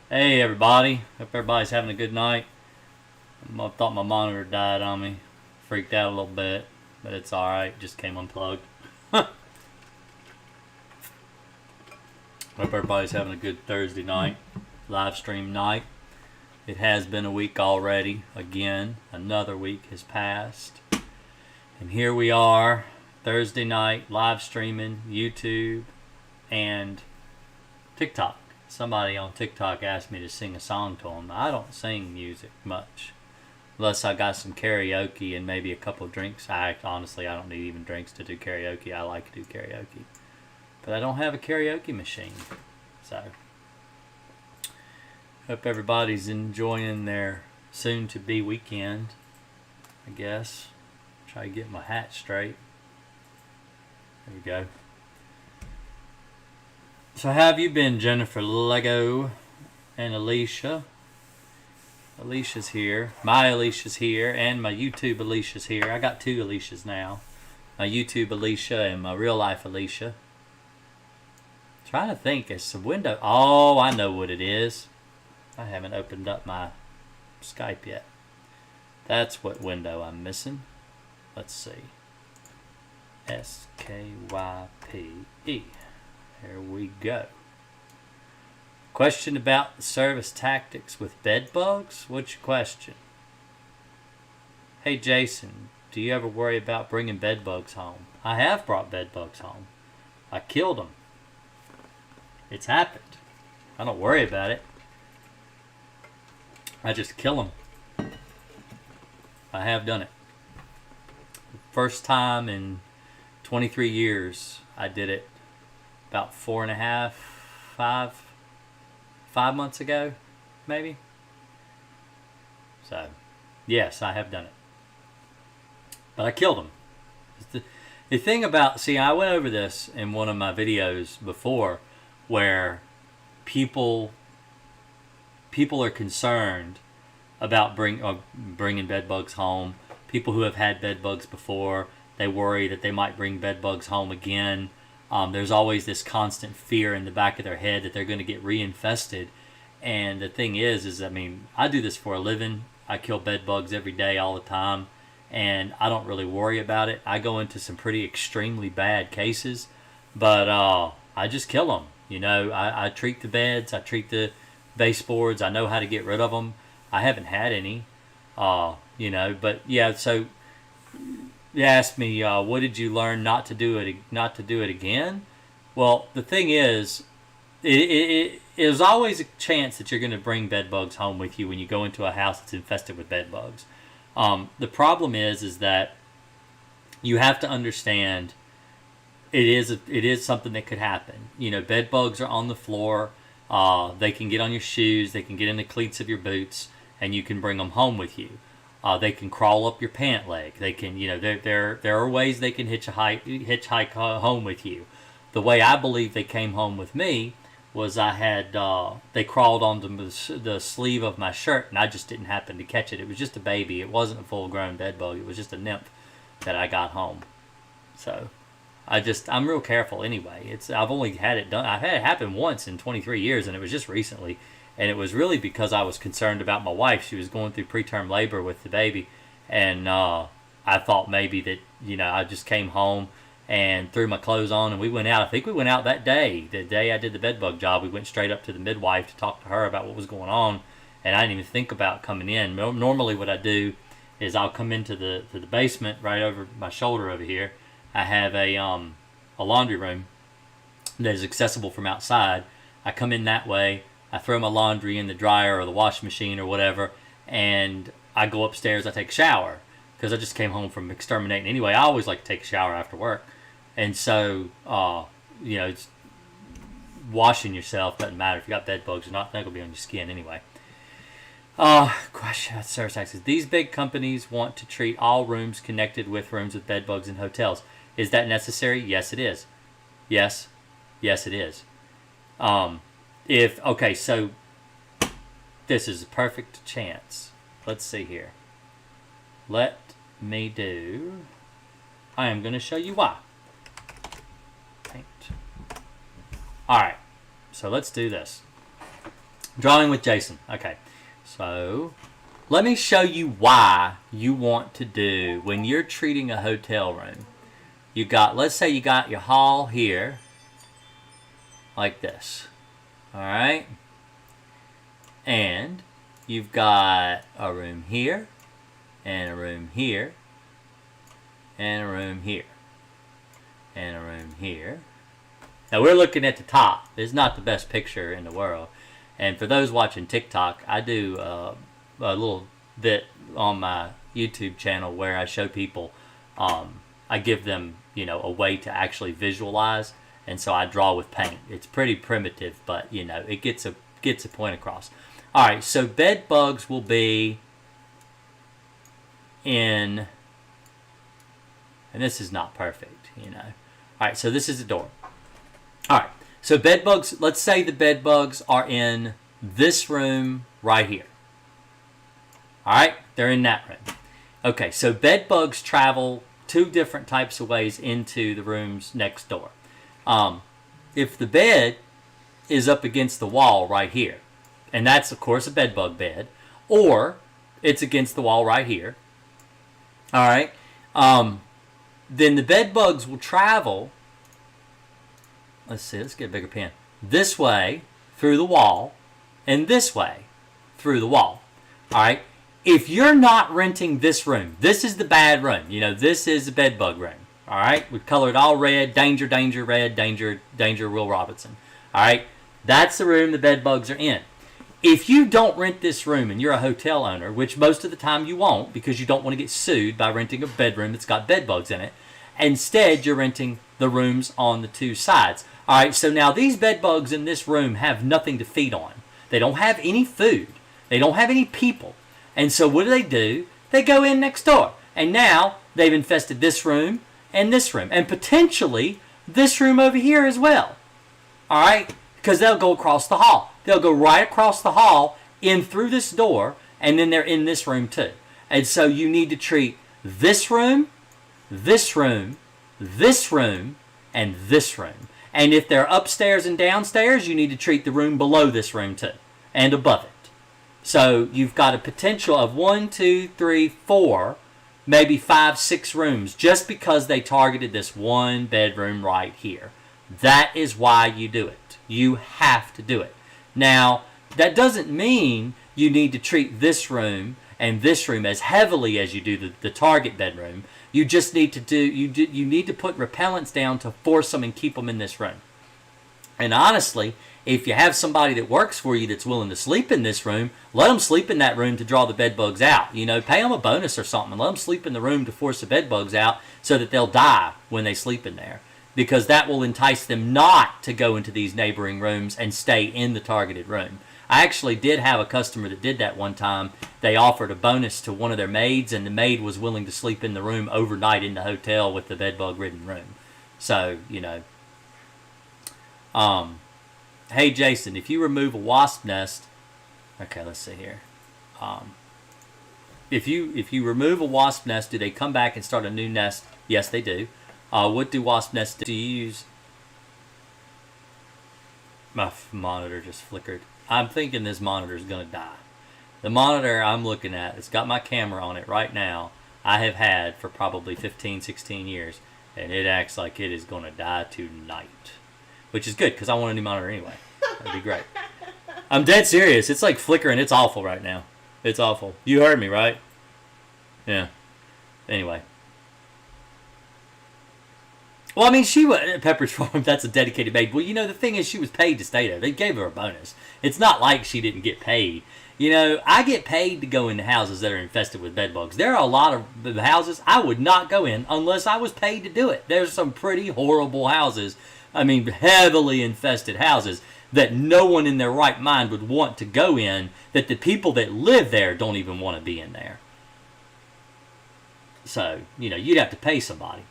Hey everybody, hope everybody's having a good night. I thought my monitor died on me. Freaked out a little bit, but it's alright, just came unplugged. Hope everybody's having a good Thursday night, live stream night. It has been a week already. Again, another week has passed. And here we are, Thursday night, live streaming, YouTube, and TikTok. Somebody on TikTok asked me to sing a song to them. I don't sing music much. Unless I got some karaoke and maybe a couple of drinks. Honestly, I don't need even drinks to do karaoke. I like to do karaoke. But I don't have a karaoke machine. So, hope everybody's enjoying their soon-to-be weekend, I guess. Try to get my hat straight. There we go. So how have you been, Jennifer Lego and Alicia? Alicia's here. My Alicia's here, and my YouTube Alicia's here. I got two Alicias now. My YouTube Alicia and my real life Alicia. Trying to think, it's a window. Oh, I know what it is. I haven't opened up my Skype yet. That's what window I'm missing. Let's see. SKYPE. There we go. Question about the service tactics with bed bugs? What's your question? Hey Jason, do you ever worry about bringing bed bugs home? I have brought bed bugs home. I killed them. It's happened. I don't worry about it. I just kill them. I have done it. First time in 23 years I did it. About 5 months ago, maybe. So, yes, I have done it. But I killed them. The thing about, see, I went over this in one of my videos before, where people are concerned about bringing bed bugs home. People who have had bed bugs before, they worry that they might bring bed bugs home again. There's always this constant fear in the back of their head that they're going to get reinfested. And the thing is I mean, I do this for a living. I kill bed bugs every day, all the time. And I don't really worry about it. I go into some pretty extremely bad cases. But I just kill them. You know, I treat the beds. I treat the baseboards. I know how to get rid of them. I haven't had any. You know, but yeah, so... You asked me, what did you learn not to do it again? Well, the thing is, there's always a chance that you're going to bring bed bugs home with you when you go into a house that's infested with bed bugs. The problem is that you have to understand it is something that could happen. You know, bed bugs are on the floor. They can get on your shoes. They can get in the cleats of your boots, and you can bring them home with you. They can crawl up your pant leg. They can, you know, there are ways they can hitchhike home with you. The way I believe they came home with me was they crawled onto the sleeve of my shirt, and I just didn't happen to catch it. It was just a baby. It wasn't a full-grown bed bug. It was just a nymph that I got home. So I'm real careful anyway. I've only had it done. I've had it happen once in 23 years, and it was just recently. And it was really because I was concerned about my wife. She was going through preterm labor with the baby. And I thought maybe that, you know, I just came home and threw my clothes on and we went out. I think we went out that day. The day I did the bed bug job, we went straight up to the midwife to talk to her about what was going on. And I didn't even think about coming in. Normally what I do is I'll come into the basement right over my shoulder over here. I have a laundry room that is accessible from outside. I come in that way. I throw my laundry in the dryer or the washing machine or whatever, and I go upstairs, I take a shower, because I just came home from exterminating anyway. I always like to take a shower after work. And so, you know, it's washing yourself doesn't matter if you got bed bugs or not. They're going to be on your skin anyway. Question about service taxes. These big companies want to treat all rooms connected with rooms with bed bugs in hotels. Is that necessary? Yes, it is. Yes, it is. Okay, so this is a perfect chance. Let's see here. I am going to show you why. Paint. Alright, so let's do this. Drawing with Jason. Okay. So let me show you why you want to do when you're treating a hotel room. You got, let's say you got your hall here, like this. All right. And you've got a room here, and a room here, and a room here, and a room here. Now we're looking at the top. It's not the best picture in the world. And for those watching TikTok, I do a little bit on my YouTube channel where I show people, I give them, you know, a way to actually visualize. And so I draw with paint. It's pretty primitive, but, you know, it gets a point across. All right, so bed bugs will be in, and this is not perfect, you know. All right, so this is the door. All right, so bed bugs, let's say the bed bugs are in this room right here. All right, they're in that room. Okay, so bed bugs travel two different types of ways into the rooms next door. If the bed is up against the wall right here, and that's, of course, a bed bug bed, or it's against the wall right here, all right, then the bed bugs will travel, let's see, let's get a bigger pen, this way through the wall, and this way through the wall, all right? If you're not renting this room, this is the bad room, you know, this is the bed bug room, all right? We color it all red, danger, danger, red, danger, danger, Will Robinson, all right? That's the room the bed bugs are in. If you don't rent this room and you're a hotel owner, which most of the time you won't because you don't want to get sued by renting a bedroom that's got bed bugs in it, instead you're renting the rooms on the two sides. All right, so now these bed bugs in this room have nothing to feed on. They don't have any food. They don't have any people. And so what do? They go in next door. And now they've infested this room and potentially this room over here as well. All right, because they'll go across the hall. They'll go right across the hall in through this door, and then they're in this room too. And so you need to treat this room, this room, this room, and this room. And if they're upstairs and downstairs, you need to treat the room below this room too, and above it. So you've got a potential of 1, 2, 3, 4, maybe 5, 6 rooms just because they targeted this one bedroom right here. That is why you do it. You have to do it. Now, that doesn't mean you need to treat this room and this room as heavily as you do the target bedroom. You just need to you need to put repellents down to force them and keep them in this room. And honestly, if you have somebody that works for you that's willing to sleep in this room, let them sleep in that room to draw the bed bugs out. You know, pay them a bonus or something and let them sleep in the room to force the bed bugs out so that they'll die when they sleep in there. Because that will entice them not to go into these neighboring rooms and stay in the targeted room. I actually did have a customer that did that one time. They offered a bonus to one of their maids, and the maid was willing to sleep in the room overnight in the hotel with the bedbug-ridden room. So, you know. Hey, Jason, if you remove a wasp nest... Okay, let's see here. If you remove a wasp nest, do they come back and start a new nest? Yes, they do. What do wasp nests do you use? My monitor just flickered. I'm thinking this monitor is going to die. The monitor I'm looking at, it's got my camera on it right now, I have had for probably 15, 16 years, and it acts like it is going to die tonight. Which is good, because I want a new monitor anyway. That'd be great. I'm dead serious. It's like flickering. It's awful right now. It's awful. You heard me, right? Yeah. Anyway. Well, I mean, Pepper's Farm, that's a dedicated maid. Well, you know, the thing is, she was paid to stay there. They gave her a bonus. It's not like she didn't get paid. You know, I get paid to go into houses that are infested with bed bugs. There are a lot of houses I would not go in unless I was paid to do it. There's some pretty horrible houses, I mean, heavily infested houses that no one in their right mind would want to go in, that the people that live there don't even want to be in there. So, you know, you'd have to pay somebody.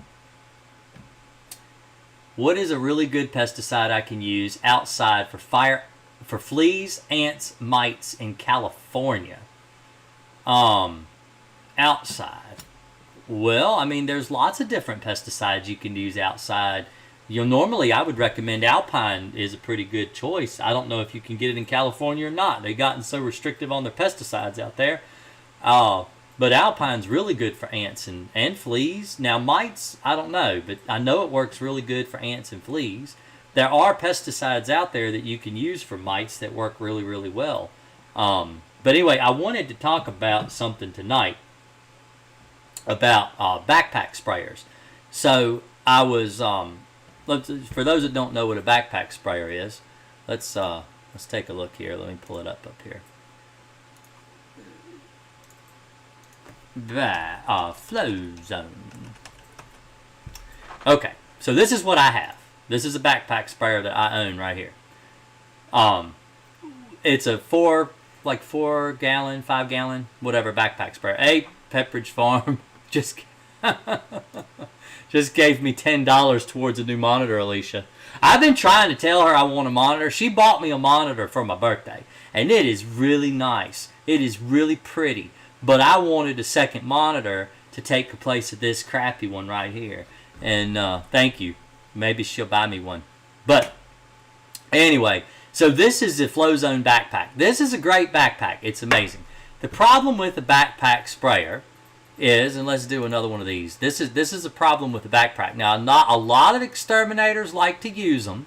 What is a really good pesticide I can use outside for fleas, ants, mites in California? Outside. Well, I mean, there's lots of different pesticides you can use outside Normally I would recommend Alpine is a pretty good choice. I don't know if you can get it in California or not. They've gotten so restrictive on their pesticides out there. But Alpine's really good for ants and fleas. Now Mites, I don't know, but I know it works really good for ants and fleas. There are pesticides out there that you can use for mites that work really, really well. But anyway, I wanted to talk about something tonight about backpack sprayers. So I was, for those that don't know what a backpack sprayer is, let's take a look here. Let me pull it up here. Flow zone. Okay, so this is what I have. This is a backpack sprayer that I own right here. It's a 4 gallon, 5 gallon, whatever backpack sprayer. Pepperidge Farm just gave me $10 towards a new monitor, Alicia. I've been trying to tell her I want a monitor. She bought me a monitor for my birthday, and it is really nice. It is really pretty. But I wanted a second monitor to take the place of this crappy one right here. And thank you. Maybe she'll buy me one. But anyway, so this is the Flow Zone backpack. This is a great backpack. It's amazing. The problem with the backpack sprayer is, and let's do another one of these. This is a problem with the backpack. Now, not a lot of exterminators like to use them,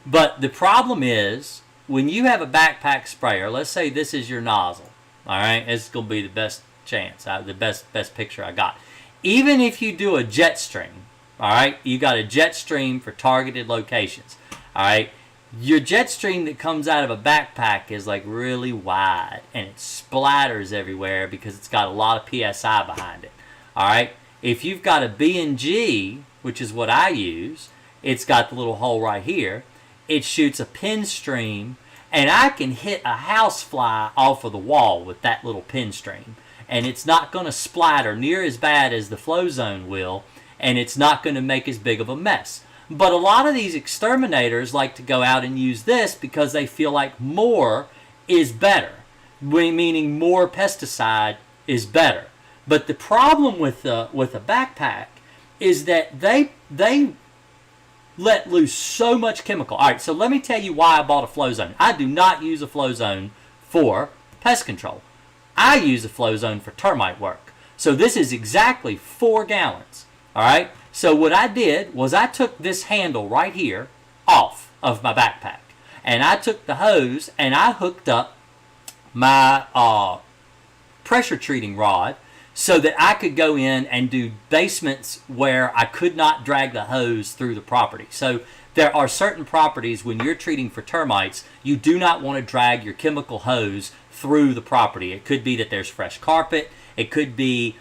but the problem is when you have a backpack sprayer. Let's say this is your nozzle. All right, it's gonna be the best chance, the best picture I got. Even if you do a jet stream, all right, you got a jet stream for targeted locations. All right, your jet stream that comes out of a backpack is like really wide and it splatters everywhere because it's got a lot of PSI behind it. All right, if you've got a B&G, which is what I use, it's got the little hole right here. It shoots a pin stream, and I can hit a housefly off of the wall with that little pin stream, and it's not going to splatter near as bad as the Flow Zone will, and it's not going to make as big of a mess. But a lot of these exterminators like to go out and use this because they feel like more is better, meaning more pesticide is better. But the problem with a backpack is that they let loose so much chemical. All right, so let me tell you why I bought a Flow Zone. I do not use a Flow Zone for pest control. I use a Flow Zone for termite work. So this is exactly 4 gallons. All right, so what I did was I took this handle right here off of my backpack, and I took the hose and I hooked up my pressure treating rod so that I could go in and do basements where I could not drag the hose through the property. So there are certain properties when you're treating for termites, you do not want to drag your chemical hose through the property. It could be that there's fresh carpet. It could be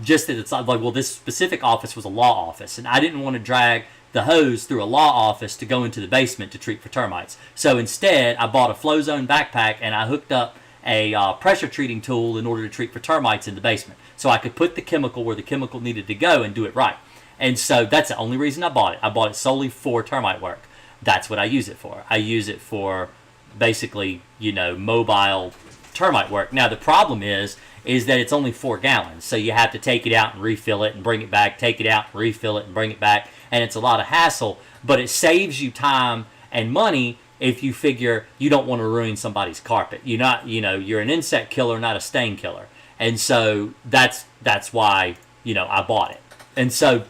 just that it's like, well, this specific office was a law office, and I didn't want to drag the hose through a law office to go into the basement to treat for termites. So instead, I bought a Flow Zone backpack and I hooked up a pressure treating tool in order to treat for termites in the basement. So I could put the chemical where the chemical needed to go and do it right. And so that's the only reason I bought it. I bought it solely for termite work. That's what I use it for. I use it for basically, mobile termite work. Now the problem is that it's only 4 gallons. So you have to take it out and refill it and bring it back, take it out and refill it and bring it back. And it's a lot of hassle, but it saves you time and money if you figure you don't want to ruin somebody's carpet. You're an insect killer, not a stain killer. And so that's why, I bought it. And so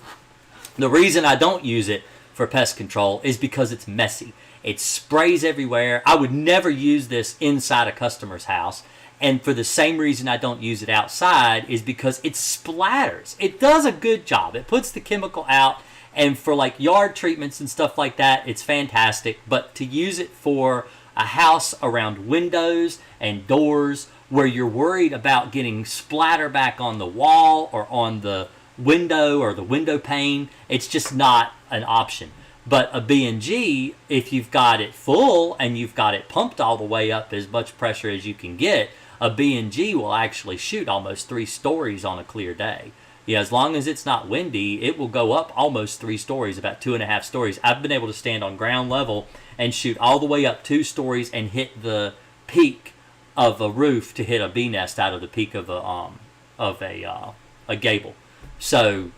the reason I don't use it for pest control is because it's messy. It sprays everywhere. I would never use this inside a customer's house. And for the same reason I don't use it outside is because it splatters. It does a good job. It puts the chemical out. And for like yard treatments and stuff like that, it's fantastic. But to use it for a house around windows and doors where you're worried about getting splatter back on the wall or on the window or the window pane, it's just not an option. But a B&G, if you've got it full and you've got it pumped all the way up as much pressure as you can get, a B&G will actually shoot almost 3 stories on a clear day. Yeah, as long as it's not windy, it will go up almost 3 stories, about 2.5 stories. I've been able to stand on ground level and shoot all the way up 2 stories and hit the peak of a roof to hit a bee nest out of the peak of a gable. So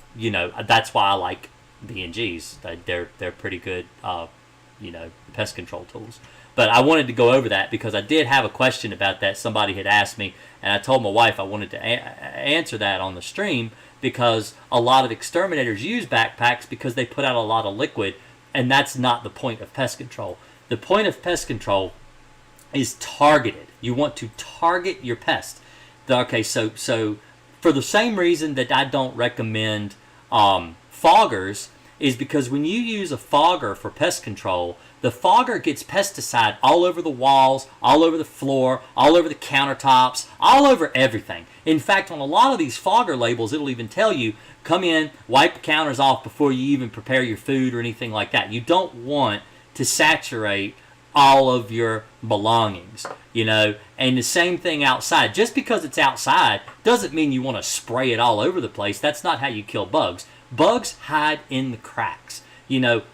that's why I like B&Gs. They're pretty good, pest control tools. But I wanted to go over that because I did have a question about that. Somebody had asked me, and I told my wife I wanted to answer that on the stream because a lot of exterminators use backpacks because they put out a lot of liquid, and that's not the point of pest control. The point of pest control is targeted. You want to target your pest. Okay, so for the same reason that I don't recommend foggers is because when you use a fogger for pest control, the fogger gets pesticide all over the walls, all over the floor, all over the countertops, all over everything. In fact, on a lot of these fogger labels, it'll even tell you, come in, wipe the counters off before you even prepare your food or anything like that. You don't want to saturate all of your belongings, and the same thing outside. Just because it's outside doesn't mean you want to spray it all over the place. That's not how you kill bugs. Bugs hide in the cracks.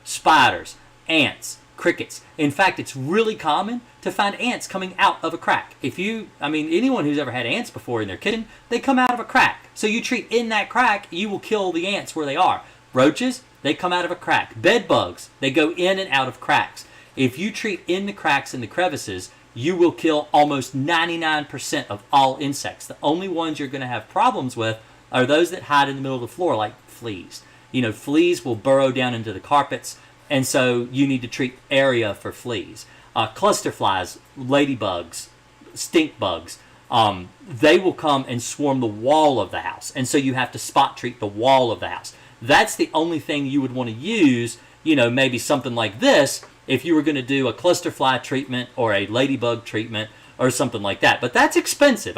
Spiders, ants, crickets. In fact, it's really common to find ants coming out of a crack. Anyone who's ever had ants before in their kitchen, they come out of a crack. So you treat in that crack, you will kill the ants where they are. Roaches, they come out of a crack. Bed bugs, they go in and out of cracks. If you treat in the cracks and the crevices, you will kill almost 99% of all insects. The only ones you're going to have problems with are those that hide in the middle of the floor, like fleas. Fleas will burrow down into the carpets, and so you need to treat area for fleas. Cluster flies, ladybugs, stink bugs, they will come and swarm the wall of the house, and so you have to spot treat the wall of the house. That's the only thing you would want to use, maybe something like this, if you were going to do a cluster fly treatment or a ladybug treatment or something like that. But that's expensive.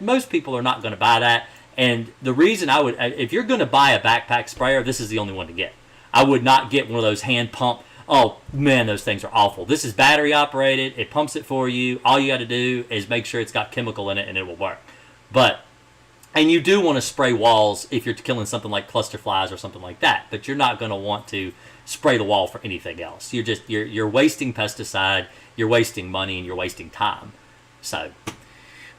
Most people are not going to buy that. And the reason I would, if you're going to buy a backpack sprayer, this is the only one to get. I would not get one of those hand pump. Oh man, those things are awful. This is battery operated. It pumps it for you. All you got to do is make sure it's got chemical in it and it will work. And you do want to spray walls if you're killing something like cluster flies or something like that. But you're not going to want to spray the wall for anything else. You're wasting pesticide, you're wasting money, and you're wasting time. So,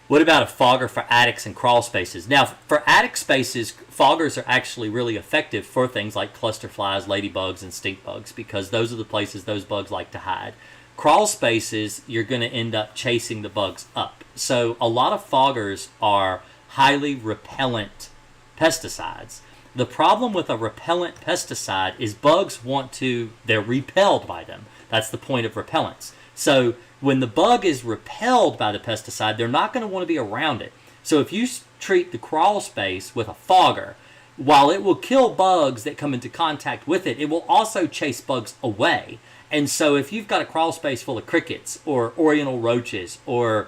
what about a fogger for attics and crawl spaces? Now, for attic spaces, foggers are actually really effective for things like cluster flies, ladybugs, and stink bugs because those are the places those bugs like to hide. Crawl spaces, you're going to end up chasing the bugs up. So, a lot of foggers are highly repellent pesticides. The problem with a repellent pesticide is bugs they're repelled by them. That's the point of repellents. So when the bug is repelled by the pesticide, they're not going to want to be around it. So if you treat the crawl space with a fogger, while it will kill bugs that come into contact with it, it will also chase bugs away. And so if you've got a crawl space full of crickets or oriental roaches or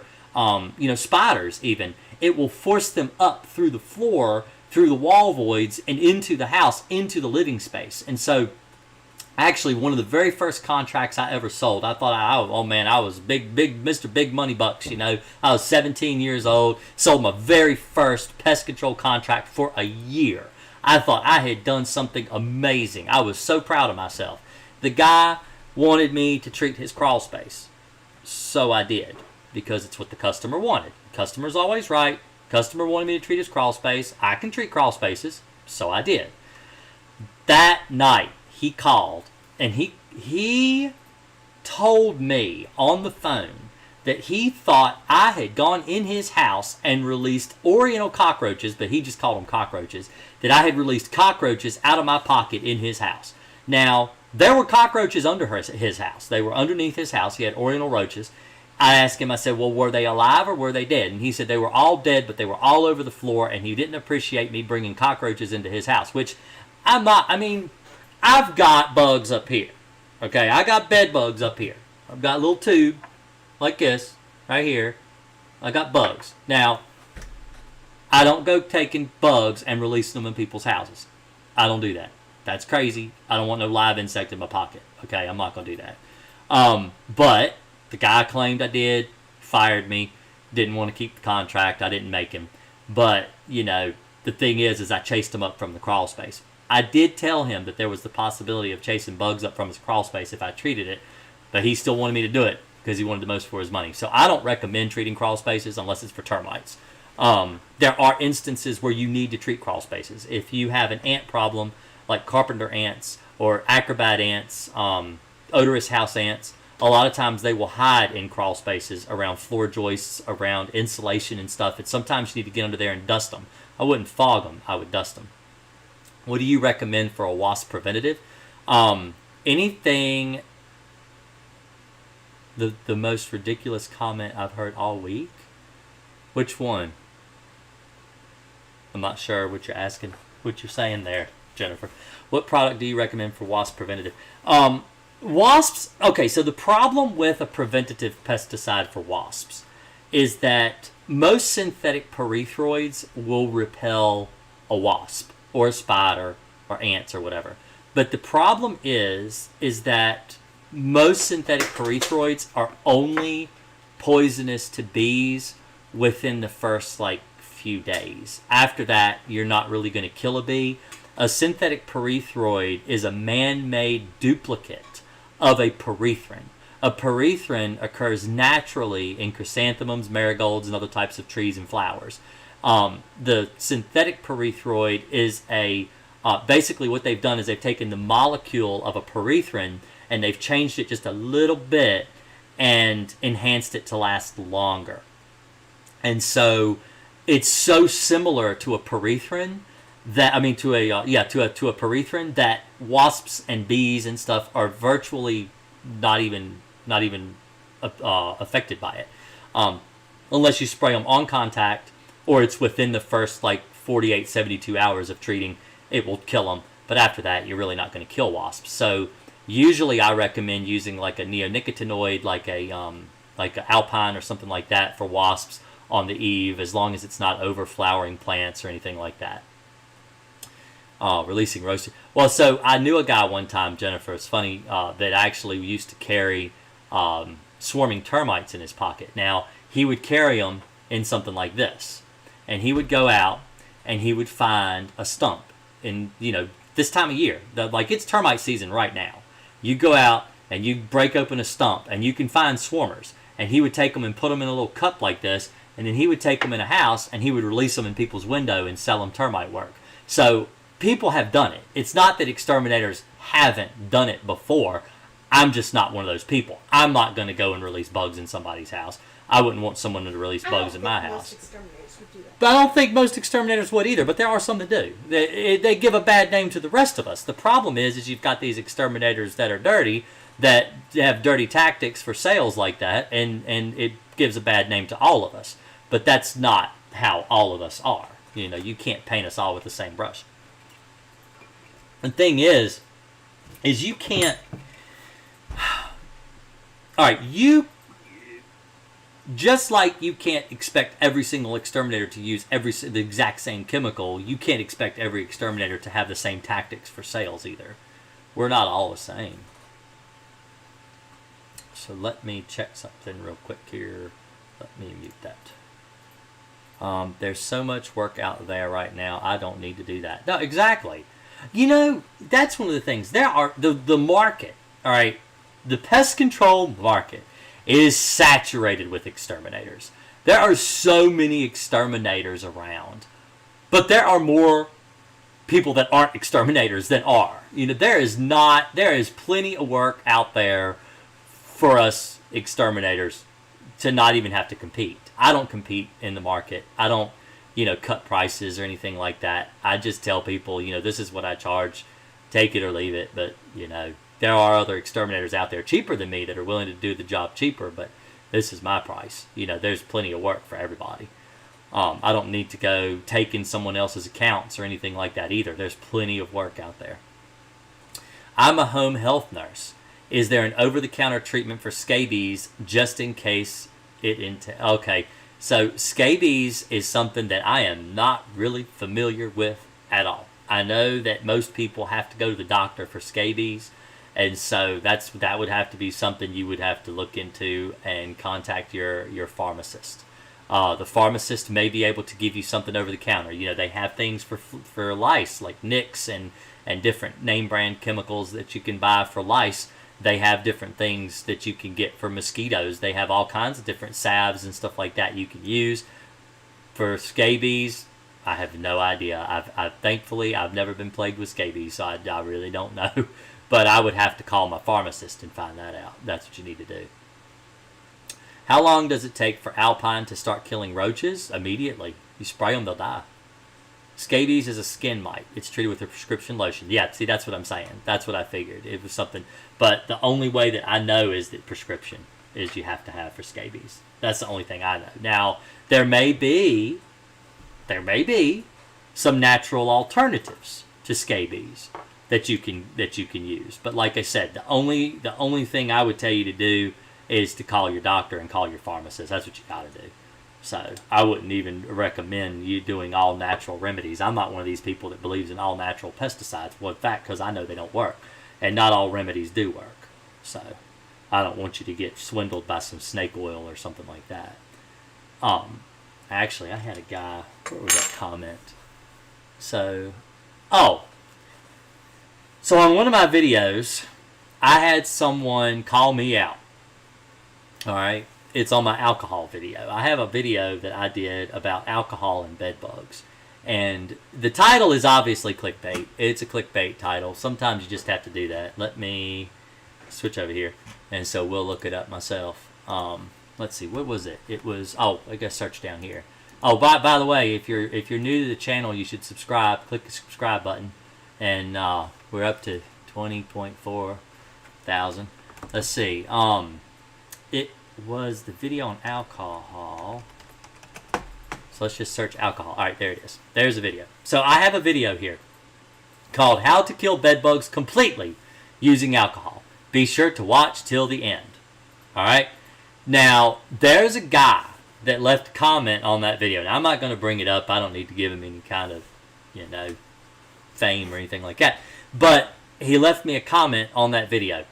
spiders even, it will force them up through the floor, through the wall voids, and into the house, into the living space. And so, actually, one of the very first contracts I ever sold, I thought, I was big Mr. Big Money Bucks, I was 17 years old, sold my very first pest control contract for a year. I thought I had done something amazing. I was so proud of myself. The guy wanted me to treat his crawl space. So I did, because it's what the customer wanted. Customer's always right. Customer wanted me to treat his crawl space. I can treat crawl spaces, so I did. That night, he called, and he told me on the phone that he thought I had gone in his house and released oriental cockroaches, but he just called them cockroaches, that I had released cockroaches out of my pocket in his house. Now, there were cockroaches under his house. They were underneath his house. He had oriental roaches. I asked him, I said, well, were they alive or were they dead? And he said they were all dead, but they were all over the floor, and he didn't appreciate me bringing cockroaches into his house, which I've got bugs up here. Okay, I got bed bugs up here. I've got a little tube like this right here. I got bugs. Now, I don't go taking bugs and releasing them in people's houses. I don't do that. That's crazy. I don't want no live insect in my pocket. Okay, I'm not going to do that. But the guy claimed I did, fired me, didn't want to keep the contract. I didn't make him. But, the thing is I chased him up from the crawl space. I did tell him that there was the possibility of chasing bugs up from his crawl space if I treated it, but he still wanted me to do it because he wanted the most for his money. So I don't recommend treating crawl spaces unless it's for termites. There are instances where you need to treat crawl spaces. If you have an ant problem, like carpenter ants or acrobat ants, odorous house ants. A lot of times they will hide in crawl spaces around floor joists, around insulation and stuff. And sometimes you need to get under there and dust them. I wouldn't fog them. I would dust them. What do you recommend for a wasp preventative? Anything. The most ridiculous comment I've heard all week? Which one? I'm not sure what you're asking, what you're saying there, Jennifer. What product do you recommend for wasp preventative? Wasps, okay, so the problem with a preventative pesticide for wasps is that most synthetic pyrethroids will repel a wasp or a spider or ants or whatever. But the problem is that most synthetic pyrethroids are only poisonous to bees within the first few days. After that, you're not really going to kill a bee. A synthetic pyrethroid is a man-made duplicate of a pyrethrin. A pyrethrin occurs naturally in chrysanthemums, marigolds, and other types of trees and flowers. The synthetic pyrethroid is basically what they've done is they've taken the molecule of a pyrethrin and they've changed it just a little bit and enhanced it to last longer. And so it's so similar to a pyrethrin that to a pyrethrin that wasps and bees and stuff are virtually not even affected by it, unless you spray them on contact or it's within the first 48, 72 hours of treating. It will kill them, but after that you're really not going to kill wasps. So usually I recommend using a neonicotinoid, like a Alpine or something like that for wasps on the eve, as long as it's not over flowering plants or anything like that. Releasing roasted. Well, so I knew a guy one time, Jennifer, it's funny, that actually used to carry swarming termites in his pocket. Now, he would carry them in something like this. And he would go out and he would find a stump in, this time of year. It's termite season right now. You go out and you break open a stump and you can find swarmers. And he would take them and put them in a little cup like this. And then he would take them in a house and he would release them in people's window and sell them termite work. So people have done it. It's not that exterminators haven't done it before. I'm just not one of those people. I'm not going to go and release bugs in somebody's house. I wouldn't want someone to release bugs in my house. But I don't think most exterminators would either, but there are some that do. They give a bad name to the rest of us. The problem is you've got these exterminators that are dirty, that have dirty tactics for sales like that, and it gives a bad name to all of us. But that's not how all of us are. You can't paint us all with the same brush. The thing is you can't... All right, just like you can't expect every single exterminator to use the exact same chemical, you can't expect every exterminator to have the same tactics for sales either. We're not all the same. So let me check something real quick here. Let me mute that. There's so much work out there right now. I don't need to do that. No, exactly. That's one of the things. There are the market. All right, the pest control market is saturated with exterminators. There are so many exterminators around, but there are more people that aren't exterminators than are. There is plenty of work out there for us exterminators to not even have to compete. I don't compete in the market. I don't, cut prices or anything like that. I just tell people, this is what I charge. Take it or leave it. But, there are other exterminators out there cheaper than me that are willing to do the job cheaper, but this is my price. There's plenty of work for everybody. I don't need to go taking someone else's accounts or anything like that either. There's plenty of work out there. I'm a home health nurse. Is there an over-the-counter treatment for scabies just in case okay, so scabies is something that I am not really familiar with at all. I know that most people have to go to the doctor for scabies, and so that would have to be something you would have to look into and contact your pharmacist. The pharmacist may be able to give you something over the counter. They have things for lice like Nix and different name brand chemicals that you can buy for lice. They have different things that you can get for mosquitoes. They have all kinds of different salves and stuff like that you can use. For scabies, I have no idea. Thankfully, I've never been plagued with scabies, so I really don't know. But I would have to call my pharmacist and find that out. That's what you need to do. How long does it take for Alpine to start killing roaches? Immediately. You spray them, they'll die. Scabies is a skin mite. It's treated with a prescription lotion. Yeah, see, that's what I'm saying. That's what I figured. It was something. But the only way that I know is that prescription is you have to have for scabies. That's the only thing I know. Now, there may be some natural alternatives to scabies that you can use. But like I said, the only thing I would tell you to do is to call your doctor and call your pharmacist. That's what you got to do. So I wouldn't even recommend you doing all natural remedies. I'm not one of these people that believes in all natural pesticides. Well, in fact, because I know they don't work, and not all remedies do work. So I don't want you to get swindled by some snake oil or something like that. Actually, I had a guy. Where was that comment? So on one of my videos, I had someone call me out. All right. It's on my alcohol video. I have a video that I did about alcohol and bed bugs. And the title is obviously clickbait. It's a clickbait title. Sometimes you just have to do that. Let me switch over here. And so we'll look it up myself. Let's see, what was it? It was, I guess search down here. Oh, by the way, if you're new to the channel, you should subscribe. Click the subscribe button. And we're up to 20.4 thousand. Let's see. It was the video on alcohol. So let's just search alcohol. All right, there it is. There's a video. So I have a video here called How to Kill Bedbugs Completely Using Alcohol. Be sure to watch till the end. All right. Now, there's a guy that left a comment on that video. Now, I'm not going to bring it up. I don't need to give him any kind of, fame or anything like that. But he left me a comment on that video.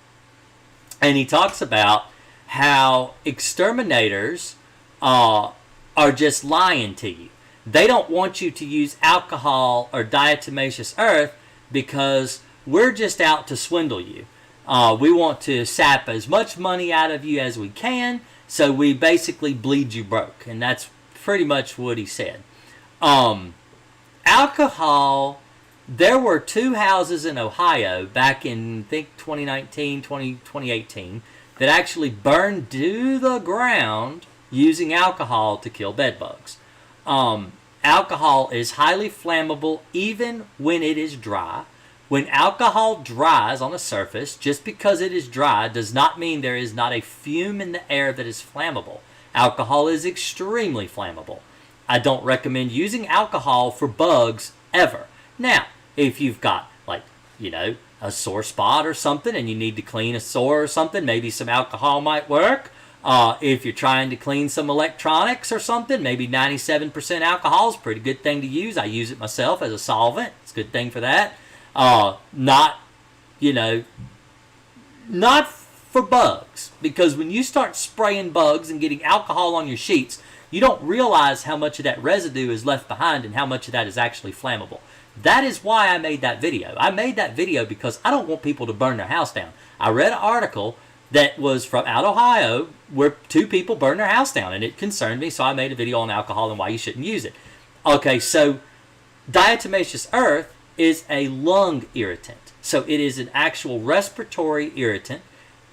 And he talks about how exterminators are just lying to you. They don't want you to use alcohol or diatomaceous earth because we're just out to swindle you. We want to sap as much money out of you as we can, so we basically bleed you broke. And that's pretty much what he said. Alcohol, there were 2 houses in Ohio back in, I think, 2018, that actually burned to the ground using alcohol to kill bed bugs. Alcohol is highly flammable even when it is dry. When alcohol dries on a surface, just because it is dry does not mean there is not a fume in the air that is flammable. Alcohol is extremely flammable. I don't recommend using alcohol for bugs ever. Now, if you've got, a sore spot or something and you need to clean a sore or something, maybe some alcohol might work. If you're trying to clean some electronics or something, maybe 97% alcohol is a pretty good thing to use. I use it myself as a solvent. It's a good thing for that. Not for bugs, because when you start spraying bugs and getting alcohol on your sheets, you don't realize how much of that residue is left behind and how much of that is actually flammable. That is why I made that video. I made that video because I don't want people to burn their house down. I read an article that was from out Ohio where 2 people burned their house down, and it concerned me, so I made a video on alcohol and why you shouldn't use it. Okay, so diatomaceous earth is a lung irritant. So it is an actual respiratory irritant.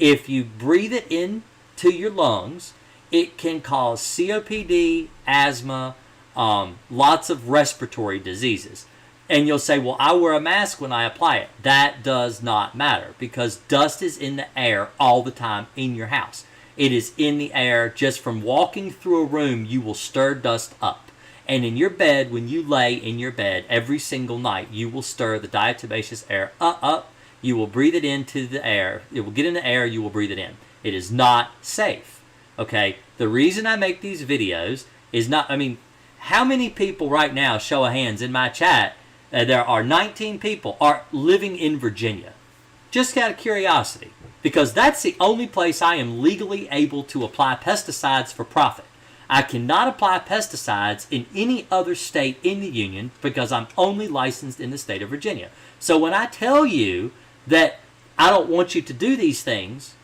If you breathe it into your lungs, it can cause COPD, asthma, lots of respiratory diseases. And you'll say, well, I wear a mask when I apply it. That does not matter because dust is in the air all the time in your house. It is in the air. Just from walking through a room, you will stir dust up. And in your bed, when you lay in your bed every single night, you will stir the diatomaceous air up. You will breathe it into the air. It will get in the air. You will breathe it in. It is not safe. Okay? The reason I make these videos is not, how many people right now, show of hands in my chat, there are 19 people are living in Virginia. Just out of curiosity. Because that's the only place I am legally able to apply pesticides for profit. I cannot apply pesticides in any other state in the union because I'm only licensed in the state of Virginia. So when I tell you that I don't want you to do these things,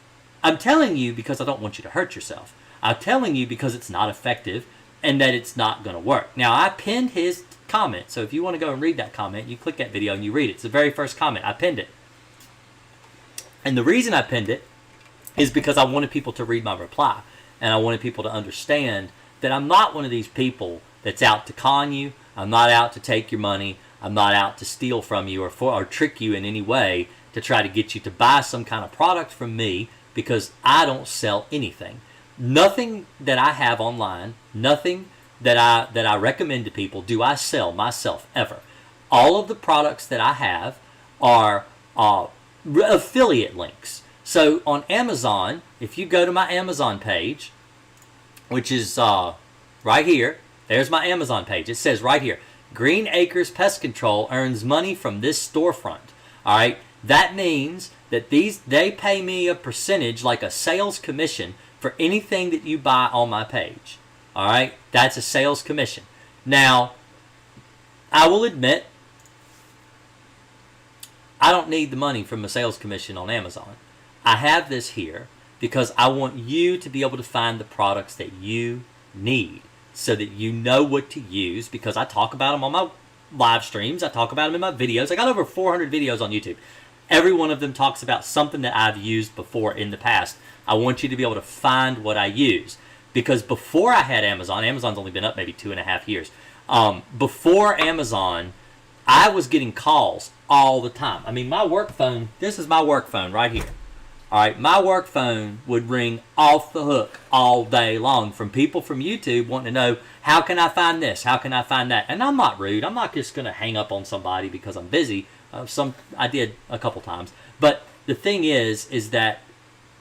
I'm telling you because I don't want you to hurt yourself. I'm telling you because it's not effective and that it's not going to work. Now, I pinned his comment. So if you want to go and read that comment, you click that video and you read it. It's the very first comment. I pinned it. And the reason I pinned it is because I wanted people to read my reply. And I wanted people to understand that I'm not one of these people that's out to con you. I'm not out to take your money. I'm not out to steal from you or trick you in any way to try to get you to buy some kind of product from me, because I don't sell anything. Nothing that I have online, nothing that I recommend to people do I sell myself ever. All of the products that I have are affiliate links. So on Amazon, if you go to my Amazon page, which is right here, there's my Amazon page. It says right here, Green Acres Pest Control earns money from this storefront. All right, that means that they pay me a percentage, like a sales commission, for anything that you buy on my page. All right, that's a sales commission. Now, I will admit, I don't need the money from a sales commission on Amazon. I have this here because I want you to be able to find the products that you need so that you know what to use, because I talk about them on my live streams. I talk about them in my videos. I got over 400 videos on YouTube. Every one of them talks about something that I've used before in the past. I want you to be able to find what I use, because before I had Amazon, Amazon's only been up maybe 2.5 years. Before Amazon, I was getting calls all the time. I mean, my work phone, this is my work phone right here. All right, my work phone would ring off the hook all day long from people from YouTube wanting to know, how can I find this? How can I find that? And I'm not rude. I'm not just going to hang up on somebody because I'm busy. I did a couple times. But the thing is that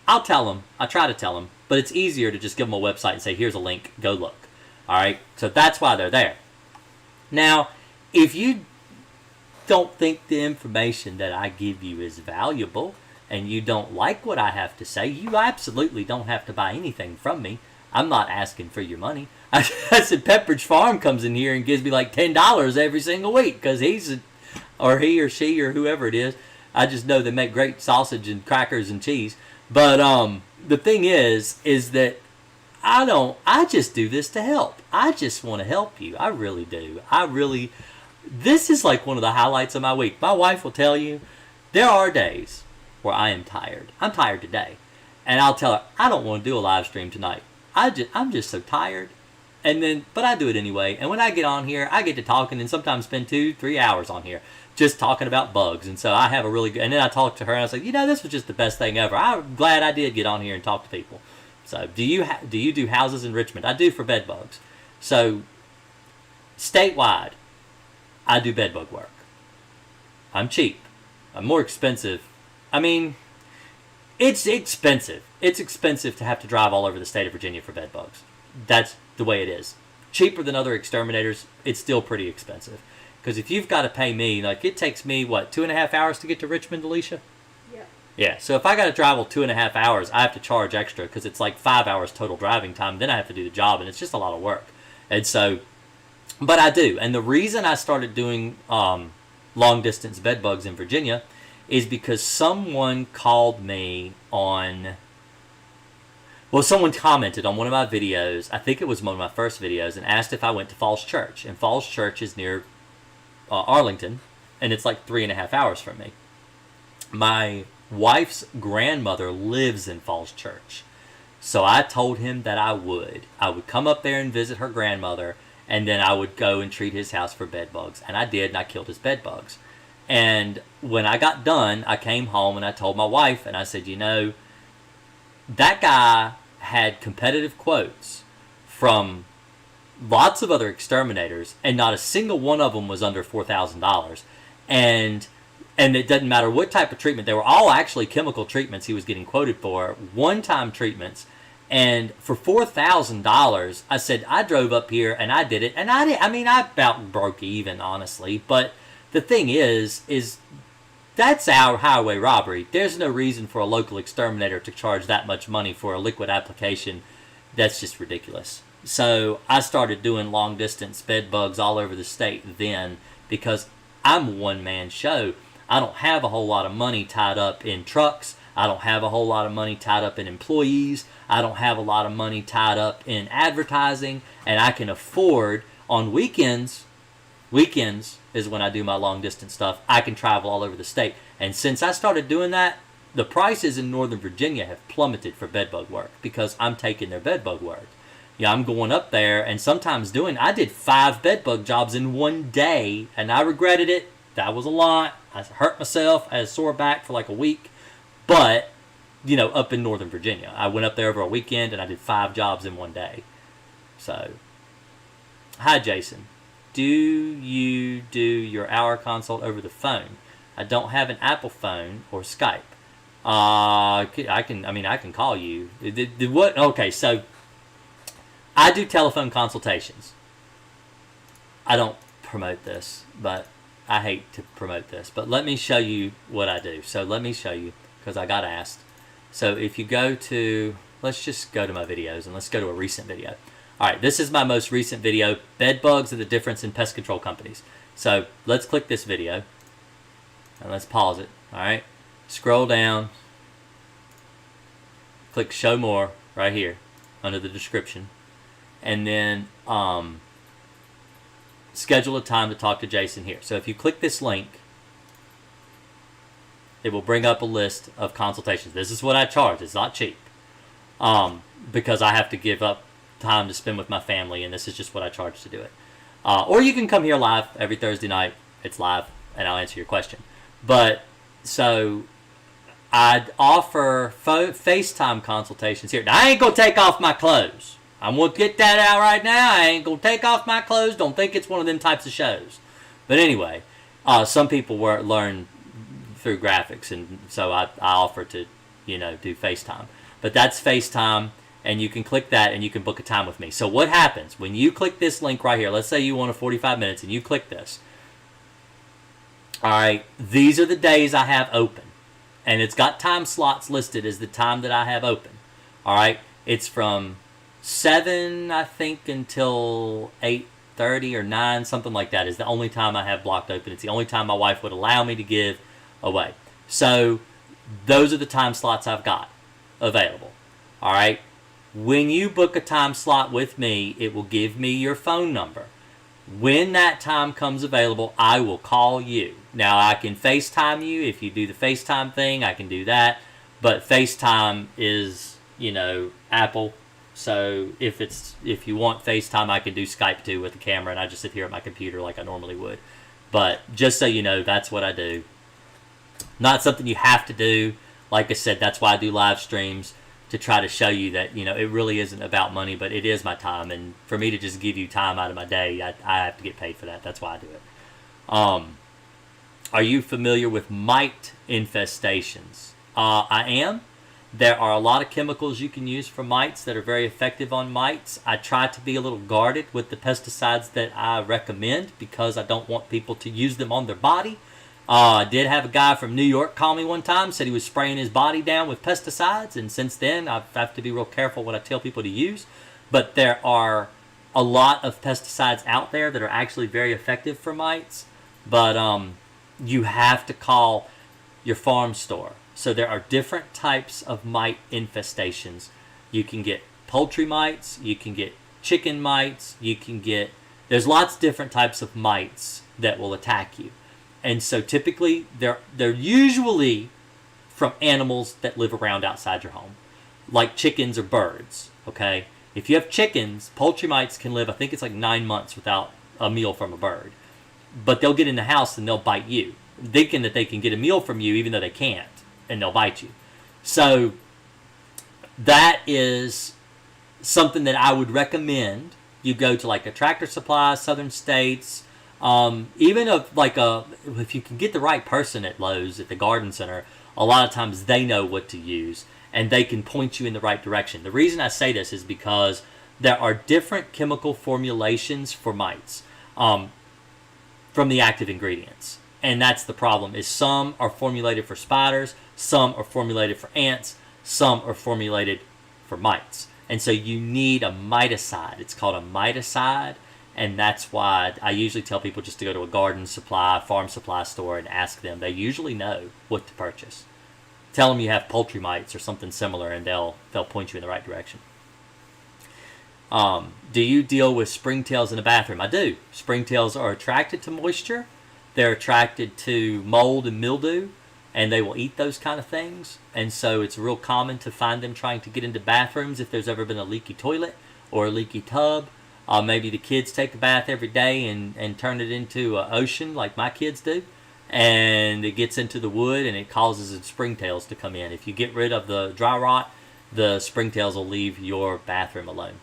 I'll tell them. I try to tell them. But it's easier to just give them a website and say, here's a link. Go look. All right, so that's why they're there. Now, if you don't think the information that I give you is valuable, and you don't like what I have to say, you absolutely don't have to buy anything from me. I'm not asking for your money. I said Pepperidge Farm comes in here and gives me like $10 every single week because he or she or whoever it is. I just know they make great sausage and crackers and cheese. But the thing is that I just do this to help. I just want to help you. I really do. This is like one of the highlights of my week. My wife will tell you there are days where I am tired. I'm tired today. And I'll tell her, I don't want to do a live stream tonight. I'm just so tired. But I do it anyway. And when I get on here, I get to talking and sometimes spend 2-3 hours on here just talking about bugs. And so I have a really good, and then I talk to her and I say, this was just the best thing ever. I'm glad I did get on here and talk to people. So do you do houses in Richmond? I do for bed bugs. So statewide, I do bed bug work. I'm cheap. I'm more expensive. I mean, it's expensive. It's expensive to have to drive all over the state of Virginia for bed bugs. That's the way it is. Cheaper than other exterminators, it's still pretty expensive. Because if you've got to pay me, like it takes me, 2.5 hours to get to Richmond, Alicia? Yeah. Yeah, so if I got to travel 2.5 hours, I have to charge extra because it's like 5 hours total driving time. Then I have to do the job, and it's just a lot of work. And so, but I do. And the reason I started doing long-distance bed bugs in Virginia is because someone called me someone commented on one of my videos, I think it was one of my first videos, and asked if I went to Falls Church. And Falls Church is near Arlington, and it's like 3.5 hours from me. My wife's grandmother lives in Falls Church. So I told him that I would come up there and visit her grandmother, and then I would go and treat his house for bed bugs. And I did, and I killed his bed bugs. And when I got done, I came home and I told my wife, and I said, that guy had competitive quotes from lots of other exterminators, and not a single one of them was under $4,000. And it doesn't matter what type of treatment. They were all actually chemical treatments he was getting quoted for, one-time treatments. And for $4,000, I said, I drove up here and I did it. And I about broke even, honestly. But the thing is that's our highway robbery. There's no reason for a local exterminator to charge that much money for a liquid application. That's just ridiculous. So I started doing long distance bed bugs all over the state then, because I'm a one-man show. I don't have a whole lot of money tied up in trucks. I don't have a whole lot of money tied up in employees. I don't have a lot of money tied up in advertising. And I can afford on weekends, Weekends is when I do my long distance stuff. I can travel all over the state. And since I started doing that, the prices in Northern Virginia have plummeted for bedbug work because I'm taking their bedbug work. Yeah, I'm going up there and sometimes I did 5 bedbug jobs in one day, and I regretted it. That was a lot. I hurt myself. I had a sore back for like a week. But, up in Northern Virginia, I went up there over a weekend and I did 5 jobs in one day. So, hi Jason. Do you do your hour consult over the phone? I don't have an Apple phone or Skype. I can call you. What? Okay, so I do telephone consultations. I don't promote this, but I hate to promote this. But let me show you what I do. So let me show you, because I got asked. So if you go to, let's just go to my videos and let's go to a recent video. All right, this is my most recent video, Bed Bugs and the Difference in Pest Control Companies. So let's click this video and let's pause it. All right, scroll down, click Show More right here under the description, and then schedule a time to talk to Jason here. So if you click this link, it will bring up a list of consultations. This is what I charge. It's not cheap because I have to give up time to spend with my family, and this is just what I charge to do it. Or you can come here live every Thursday night. It's live, and I'll answer your question. But so I'd offer FaceTime consultations here. Now, I ain't going to take off my clothes. I'm going to get that out right now. I ain't going to take off my clothes. Don't think it's one of them types of shows. But anyway, some people learn through graphics, and so I offer to, do FaceTime. But that's FaceTime, and you can click that, and you can book a time with me. So what happens when you click this link right here? Let's say you want a 45 minutes, and you click this. All right, these are the days I have open. And it's got time slots listed as the time that I have open. All right, it's from 7, I think, until 8:30 or 9, something like that is the only time I have blocked open. It's the only time my wife would allow me to give away. So those are the time slots I've got available. All right, when you book a time slot with me, it will give me your phone number. When that time comes available, I will call you. Now, I can FaceTime you. If you do the FaceTime thing, I can do that. But FaceTime is, Apple. So if you want FaceTime, I can do Skype too with the camera, and I just sit here at my computer like I normally would. But just so you know, that's what I do. Not something you have to do. Like I said, that's why I do live streams, to try to show you that, it really isn't about money, but it is my time. And for me to just give you time out of my day, I have to get paid for that. That's why I do it. Are you familiar with mite infestations? I am. There are a lot of chemicals you can use for mites that are very effective on mites. I try to be a little guarded with the pesticides that I recommend because I don't want people to use them on their body. I did have a guy from New York call me one time, said he was spraying his body down with pesticides, and since then I have to be real careful what I tell people to use. But there are a lot of pesticides out there that are actually very effective for mites, but you have to call your farm store. So there are different types of mite infestations. You can get poultry mites, you can get chicken mites, there's lots of different types of mites that will attack you. And so typically, they're usually from animals that live around outside your home, like chickens or birds, okay? If you have chickens, poultry mites can live, I think it's like 9 months without a meal from a bird. But they'll get in the house and they'll bite you, thinking that they can get a meal from you even though they can't, and they'll bite you. So that is something that I would recommend. You go to like a Tractor Supply, Southern States, even if you can get the right person at Lowe's, at the garden center, a lot of times they know what to use and they can point you in the right direction. The reason I say this is because there are different chemical formulations for mites from the active ingredients. And that's the problem, is some are formulated for spiders, some are formulated for ants, some are formulated for mites. And so you need a miticide. It's called a miticide. And that's why I usually tell people just to go to a garden supply, farm supply store and ask them. They usually know what to purchase. Tell them you have poultry mites or something similar, and they'll point you in the right direction. Do you deal with springtails in the bathroom? I do. Springtails are attracted to moisture. They're attracted to mold and mildew, and they will eat those kind of things. And so it's real common to find them trying to get into bathrooms if there's ever been a leaky toilet or a leaky tub. Maybe the kids take a bath every day and turn it into an ocean like my kids do. And it gets into the wood and it causes the springtails to come in. If you get rid of the dry rot, the springtails will leave your bathroom alone.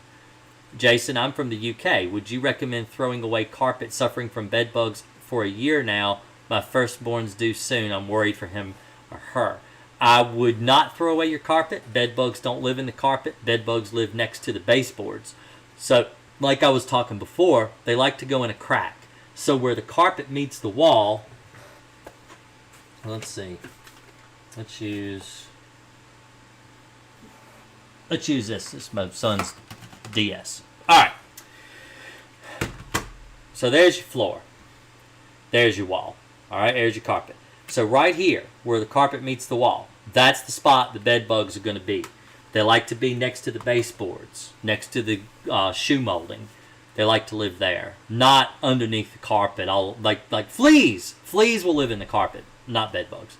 Jason, I'm from the UK. Would you recommend throwing away carpet suffering from bed bugs for a year now? My firstborn's due soon. I'm worried for him or her. I would not throw away your carpet. Bed bugs don't live in the carpet. Bed bugs live next to the baseboards. So, like I was talking before, they like to go in a crack. So where the carpet meets the wall, let's see. Let's use this. This is my son's DS. Alright. So there's your floor. There's your wall. Alright, there's your carpet. So right here, where the carpet meets the wall, that's the spot the bed bugs are going to be. They like to be next to the baseboards, next to the shoe molding. They like to live there, not underneath the carpet. Like fleas. Fleas will live in the carpet, not bed bugs.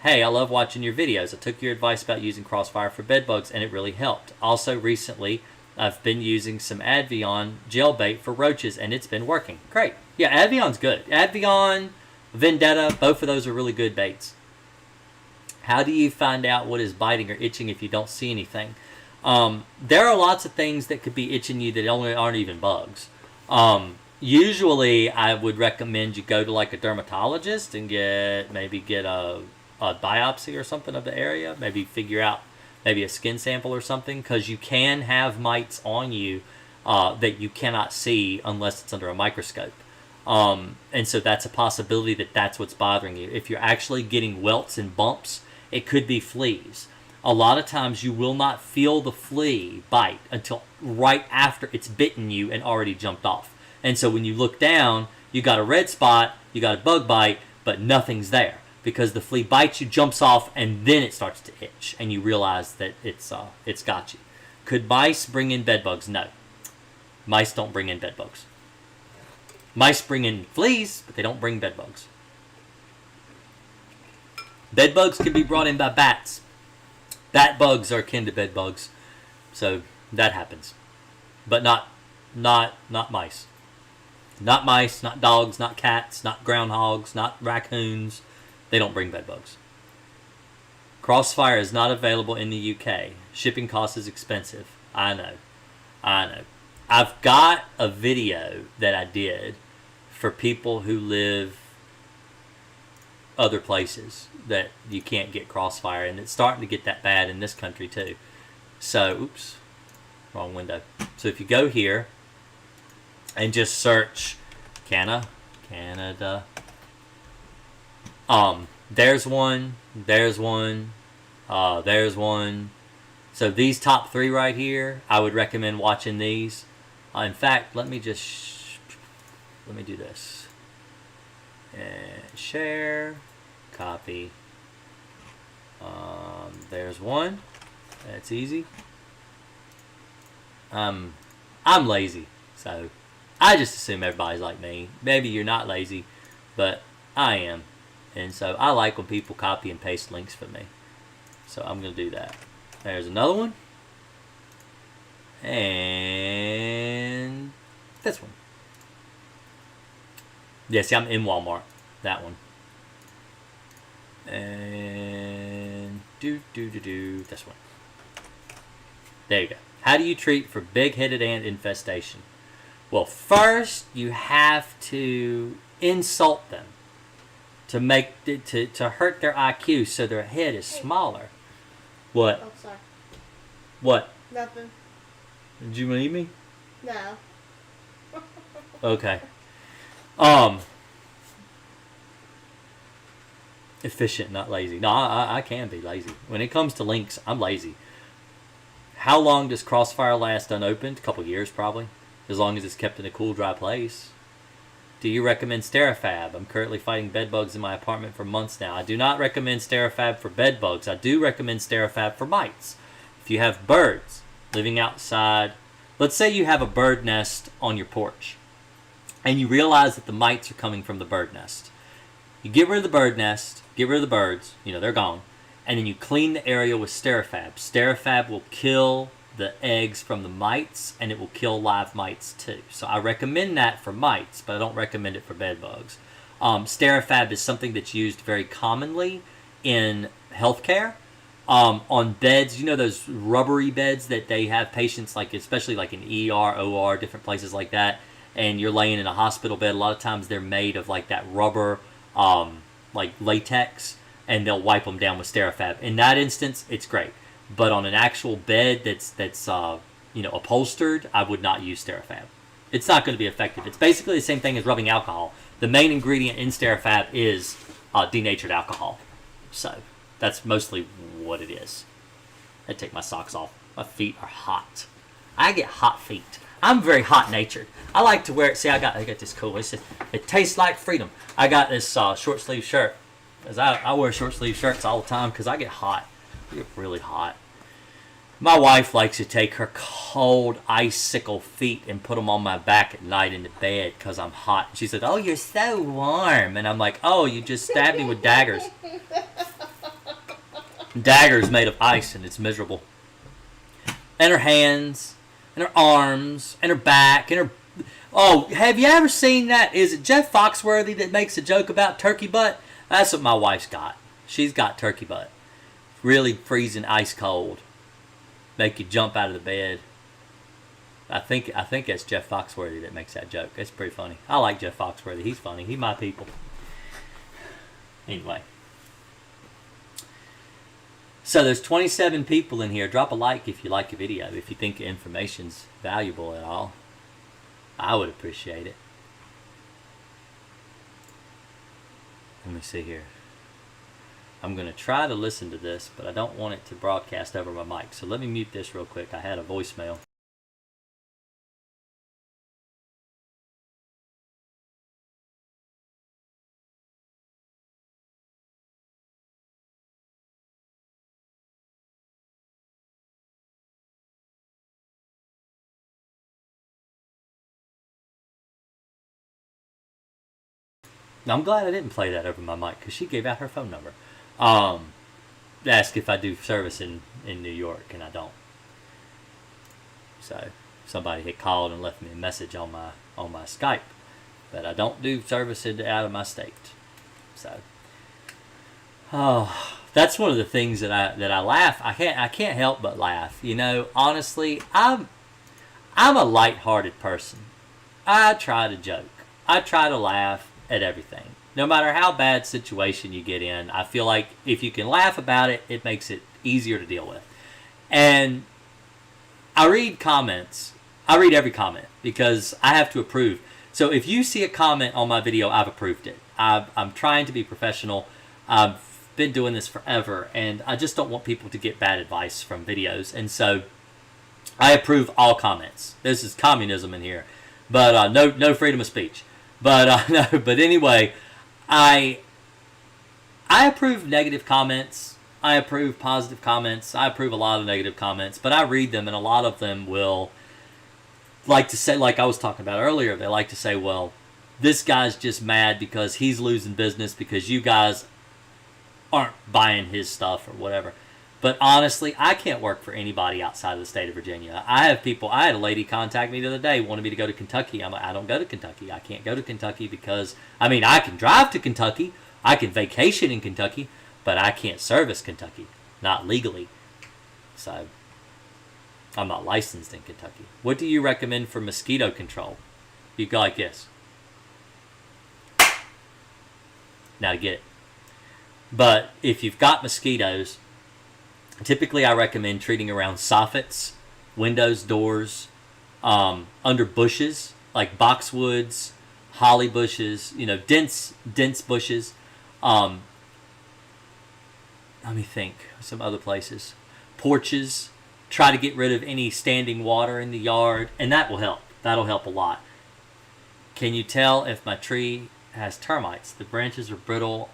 Hey, I love watching your videos. I took your advice about using Crossfire for bed bugs, and it really helped. Also, recently, I've been using some Advion gel bait for roaches, and it's been working. Great. Yeah, Advion's good. Advion, Vendetta, both of those are really good baits. How do you find out what is biting or itching if you don't see anything? There are lots of things that could be itching you that aren't even bugs. Usually, I would recommend you go to like a dermatologist and get a biopsy or something of the area. Maybe figure out maybe a skin sample or something, because you can have mites on you that you cannot see unless it's under a microscope. And so that's a possibility that that's what's bothering you. If you're actually getting welts and bumps, it could be fleas. A lot of times you will not feel the flea bite until right after it's bitten you and already jumped off. And so when you look down, you got a red spot, you got a bug bite, but nothing's there, because the flea bites you, jumps off, and then it starts to itch, and you realize that it's got you. Could mice bring in bed bugs? No. Mice don't bring in bed bugs. Mice bring in fleas, but they don't bring bed bugs. Bed bugs can be brought in by bats. Bat bugs are akin to bed bugs, so that happens. But not mice. Not mice, not dogs, not cats, not groundhogs, not raccoons. They don't bring bed bugs. Crossfire is not available in the UK. Shipping cost is expensive. I know. I've got a video that I did for people who live other places that you can't get Crossfire, and it's starting to get that bad in this country too. So, oops, wrong window. So if you go here and just search Canada, there's one, there's one. So these top three right here, I would recommend watching these. In fact, let me do this. And share, copy. There's one. That's easy. I'm lazy, so I just assume everybody's like me. Maybe you're not lazy, but I am. And so I like when people copy and paste links for me. So I'm going to do that. There's another one. And this one. Yeah, see, I'm in Walmart. That one. And this one. There you go. How do you treat for big-headed ant infestation? Well, first you have to insult them to hurt their IQ so their head is smaller. What? Oh, sorry. What? Nothing. Did you need me? No. Okay. Efficient, not lazy. No, I can be lazy. When it comes to links, I'm lazy. How long does Crossfire last unopened? A couple years, probably. As long as it's kept in a cool, dry place. Do you recommend Sterafab? I'm currently fighting bed bugs in my apartment for months now. I do not recommend Sterafab for bed bugs. I do recommend Sterafab for mites. If you have birds living outside, let's say you have a bird nest on your porch and you realize that the mites are coming from the bird nest. You get rid of the bird nest, get rid of the birds, they're gone, and then you clean the area with Sterifab. Sterifab will kill the eggs from the mites, and it will kill live mites too. So I recommend that for mites, but I don't recommend it for bed bugs. Sterifab is something that's used very commonly in healthcare. On beds, those rubbery beds that they have patients, like especially like in ER, OR, different places like that, and you're laying in a hospital bed. A lot of times they're made of like that rubber, like latex, and they'll wipe them down with Sterifab. In that instance, it's great. But on an actual bed that's upholstered, I would not use Sterifab. It's not going to be effective. It's basically the same thing as rubbing alcohol. The main ingredient in Sterifab is denatured alcohol. So that's mostly what it is. I take my socks off. My feet are hot. I get hot feet. I'm very hot natured. I like to wear it. See, I got this cool. It tastes like freedom. I got this short sleeve shirt. Cause I wear short sleeve shirts all the time because I get hot. I get really hot. My wife likes to take her cold icicle feet and put them on my back at night in the bed because I'm hot. She said, "Oh, you're so warm." And I'm like, "Oh, you just stabbed me with daggers." Daggers made of ice, and it's miserable. And her hands, and her arms, and her back, and her... Oh, have you ever seen that? Is it Jeff Foxworthy that makes a joke about turkey butt? That's what my wife's got. She's got turkey butt. Really freezing ice cold. Make you jump out of the bed. I think it's Jeff Foxworthy that makes that joke. It's pretty funny. I like Jeff Foxworthy. He's funny. He's my people. Anyway. So there's 27 people in here. Drop a like if you like the video. If you think the information's valuable at all. I would appreciate it. Let me see here. I'm going to try to listen to this, but I don't want it to broadcast over my mic. So let me mute this real quick. I had a voicemail. Now, I'm glad I didn't play that over my mic because she gave out her phone number. Ask if I do service in New York, and I don't. So somebody had called and left me a message on my Skype, but I don't do service out of my state. So, that's one of the things that I laugh. I can't help but laugh. Honestly, I'm a lighthearted person. I try to joke. I try to laugh at everything. No matter how bad situation you get in, I feel like if you can laugh about it, it makes it easier to deal with. And I read comments. I read every comment because I have to approve. So if you see a comment on my video, I've approved it. I'm trying to be professional. I've been doing this forever, and I just don't want people to get bad advice from videos. And so I approve all comments. This is communism in here, but no freedom of speech. But no. But anyway, I approve negative comments. I approve positive comments. I approve a lot of negative comments. But I read them, and a lot of them will like to say, like I was talking about earlier, they like to say, well, this guy's just mad because he's losing business because you guys aren't buying his stuff or whatever. But honestly, I can't work for anybody outside of the state of Virginia. I had a lady contact me the other day, wanted me to go to Kentucky. I'm like, I don't go to Kentucky. I can't go to Kentucky because, I can drive to Kentucky. I can vacation in Kentucky, but I can't service Kentucky. Not legally. So, I'm not licensed in Kentucky. What do you recommend for mosquito control? You go like this. Now to get it. But if you've got mosquitoes, typically I recommend treating around soffits, windows, doors, under bushes like boxwoods, holly bushes, dense bushes. Let me think. Some other places. Porches. Try to get rid of any standing water in the yard, and that will help. That'll help a lot. Can you tell if my tree has termites? The branches are brittle,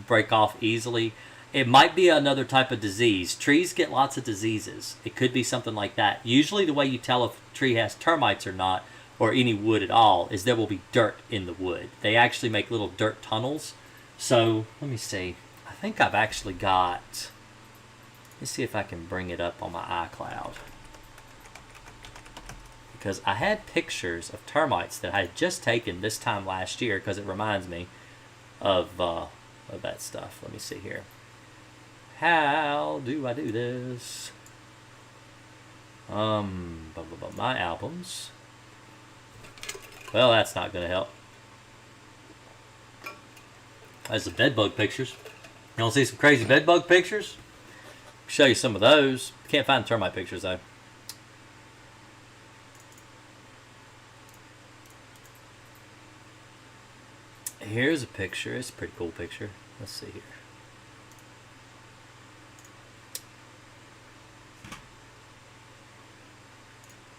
break off easily. It might be another type of disease. Trees get lots of diseases. It could be something like that. Usually the way you tell if a tree has termites or not, or any wood at all, is there will be dirt in the wood. They actually make little dirt tunnels. So, let me see. I think I've actually got... Let's see if I can bring it up on my iCloud. Because I had pictures of termites that I had just taken this time last year, because it reminds me of that stuff. Let me see here. How do I do this? My albums. Well, that's not going to help. That's the bedbug pictures. You want to see some crazy bedbug pictures? I'll show you some of those. Can't find termite pictures though. Here's a picture. It's a pretty cool picture. Let's see here.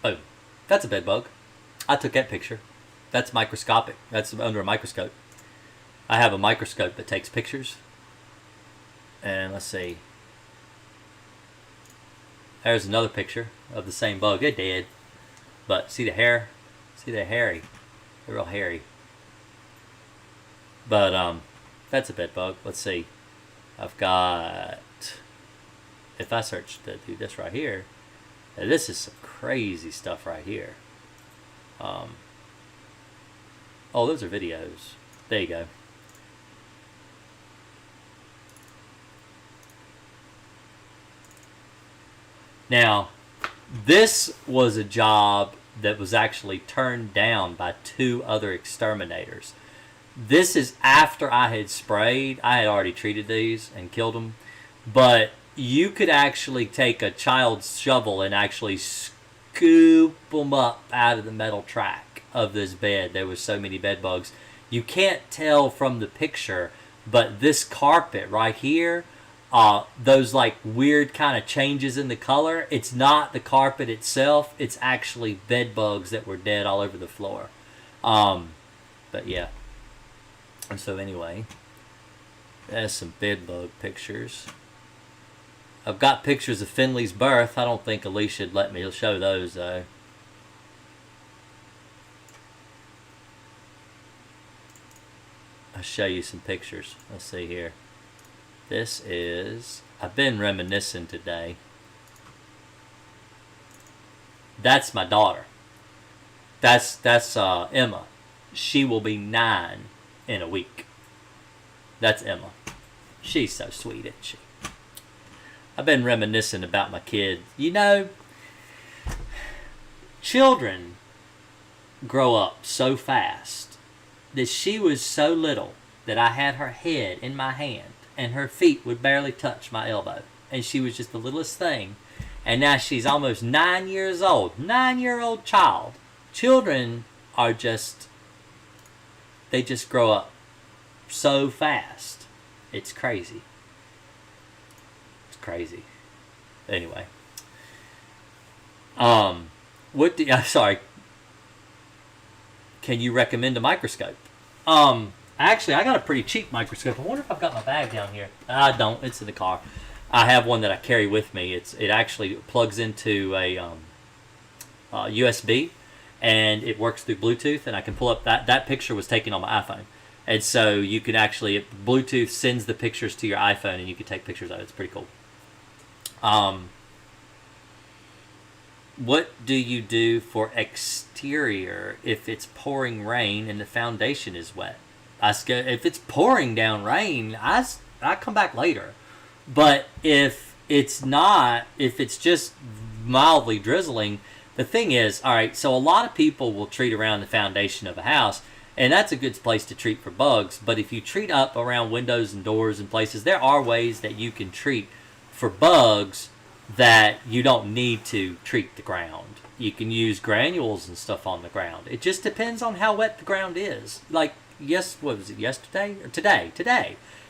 Oh, that's a bedbug. I took that picture. That's microscopic. That's under a microscope. I have a microscope that takes pictures. And let's see. There's another picture of the same bug. They're dead. But see the hair? See, they're hairy. They're real hairy. But that's a bedbug. Let's see. I've got... If I search to do this right here, this is some crazy stuff right here. Oh, those are videos. There you go. Now, this was a job that was actually turned down by 2 other exterminators. This is after I had sprayed. I had already treated these and killed them. But you could actually take a child's shovel and actually scoop them up out of the metal track of this bed. There was so many bed bugs. You can't tell from the picture, but this carpet right here, those like weird kind of changes in the color, it's not the carpet itself. It's actually bed bugs that were dead all over the floor. But yeah. And so anyway, there's some bed bug pictures. I've got pictures of Finley's birth. I don't think Alicia'd let me show those though. I'll show you some pictures. Let's see here. This is... I've been reminiscing today. That's my daughter. That's Emma. She will be 9 in a week. That's Emma. She's so sweet, isn't she? I've been reminiscing about my kids. You know, children grow up so fast that she was so little that I had her head in my hand and her feet would barely touch my elbow. And she was just the littlest thing. And now she's almost 9 years old. 9-year-old child. Children are just... They just grow up so fast. It's crazy. It's crazy. Anyway. What do... sorry. Can you recommend a microscope? Actually, I got a pretty cheap microscope. I wonder if I've got my bag down here. I don't. It's in the car. I have one that I carry with me. It actually plugs into a USB, and it works through Bluetooth, and I can pull up... That picture was taken on my iPhone. And so you can actually... Bluetooth sends the pictures to your iPhone, and you can take pictures of it. It's pretty cool. What do you do for exterior if it's pouring rain and the foundation is wet? If it's pouring down rain, I come back later. But if it's not, if it's just mildly drizzling, the thing is, all right, so a lot of people will treat around the foundation of a house, and that's a good place to treat for bugs. But if you treat up around windows and doors and places, there are ways that you can treat for bugs that you don't need to treat the ground. You can use granules and stuff on the ground. It just depends on how wet the ground is. Like, what was it, yesterday? Or today?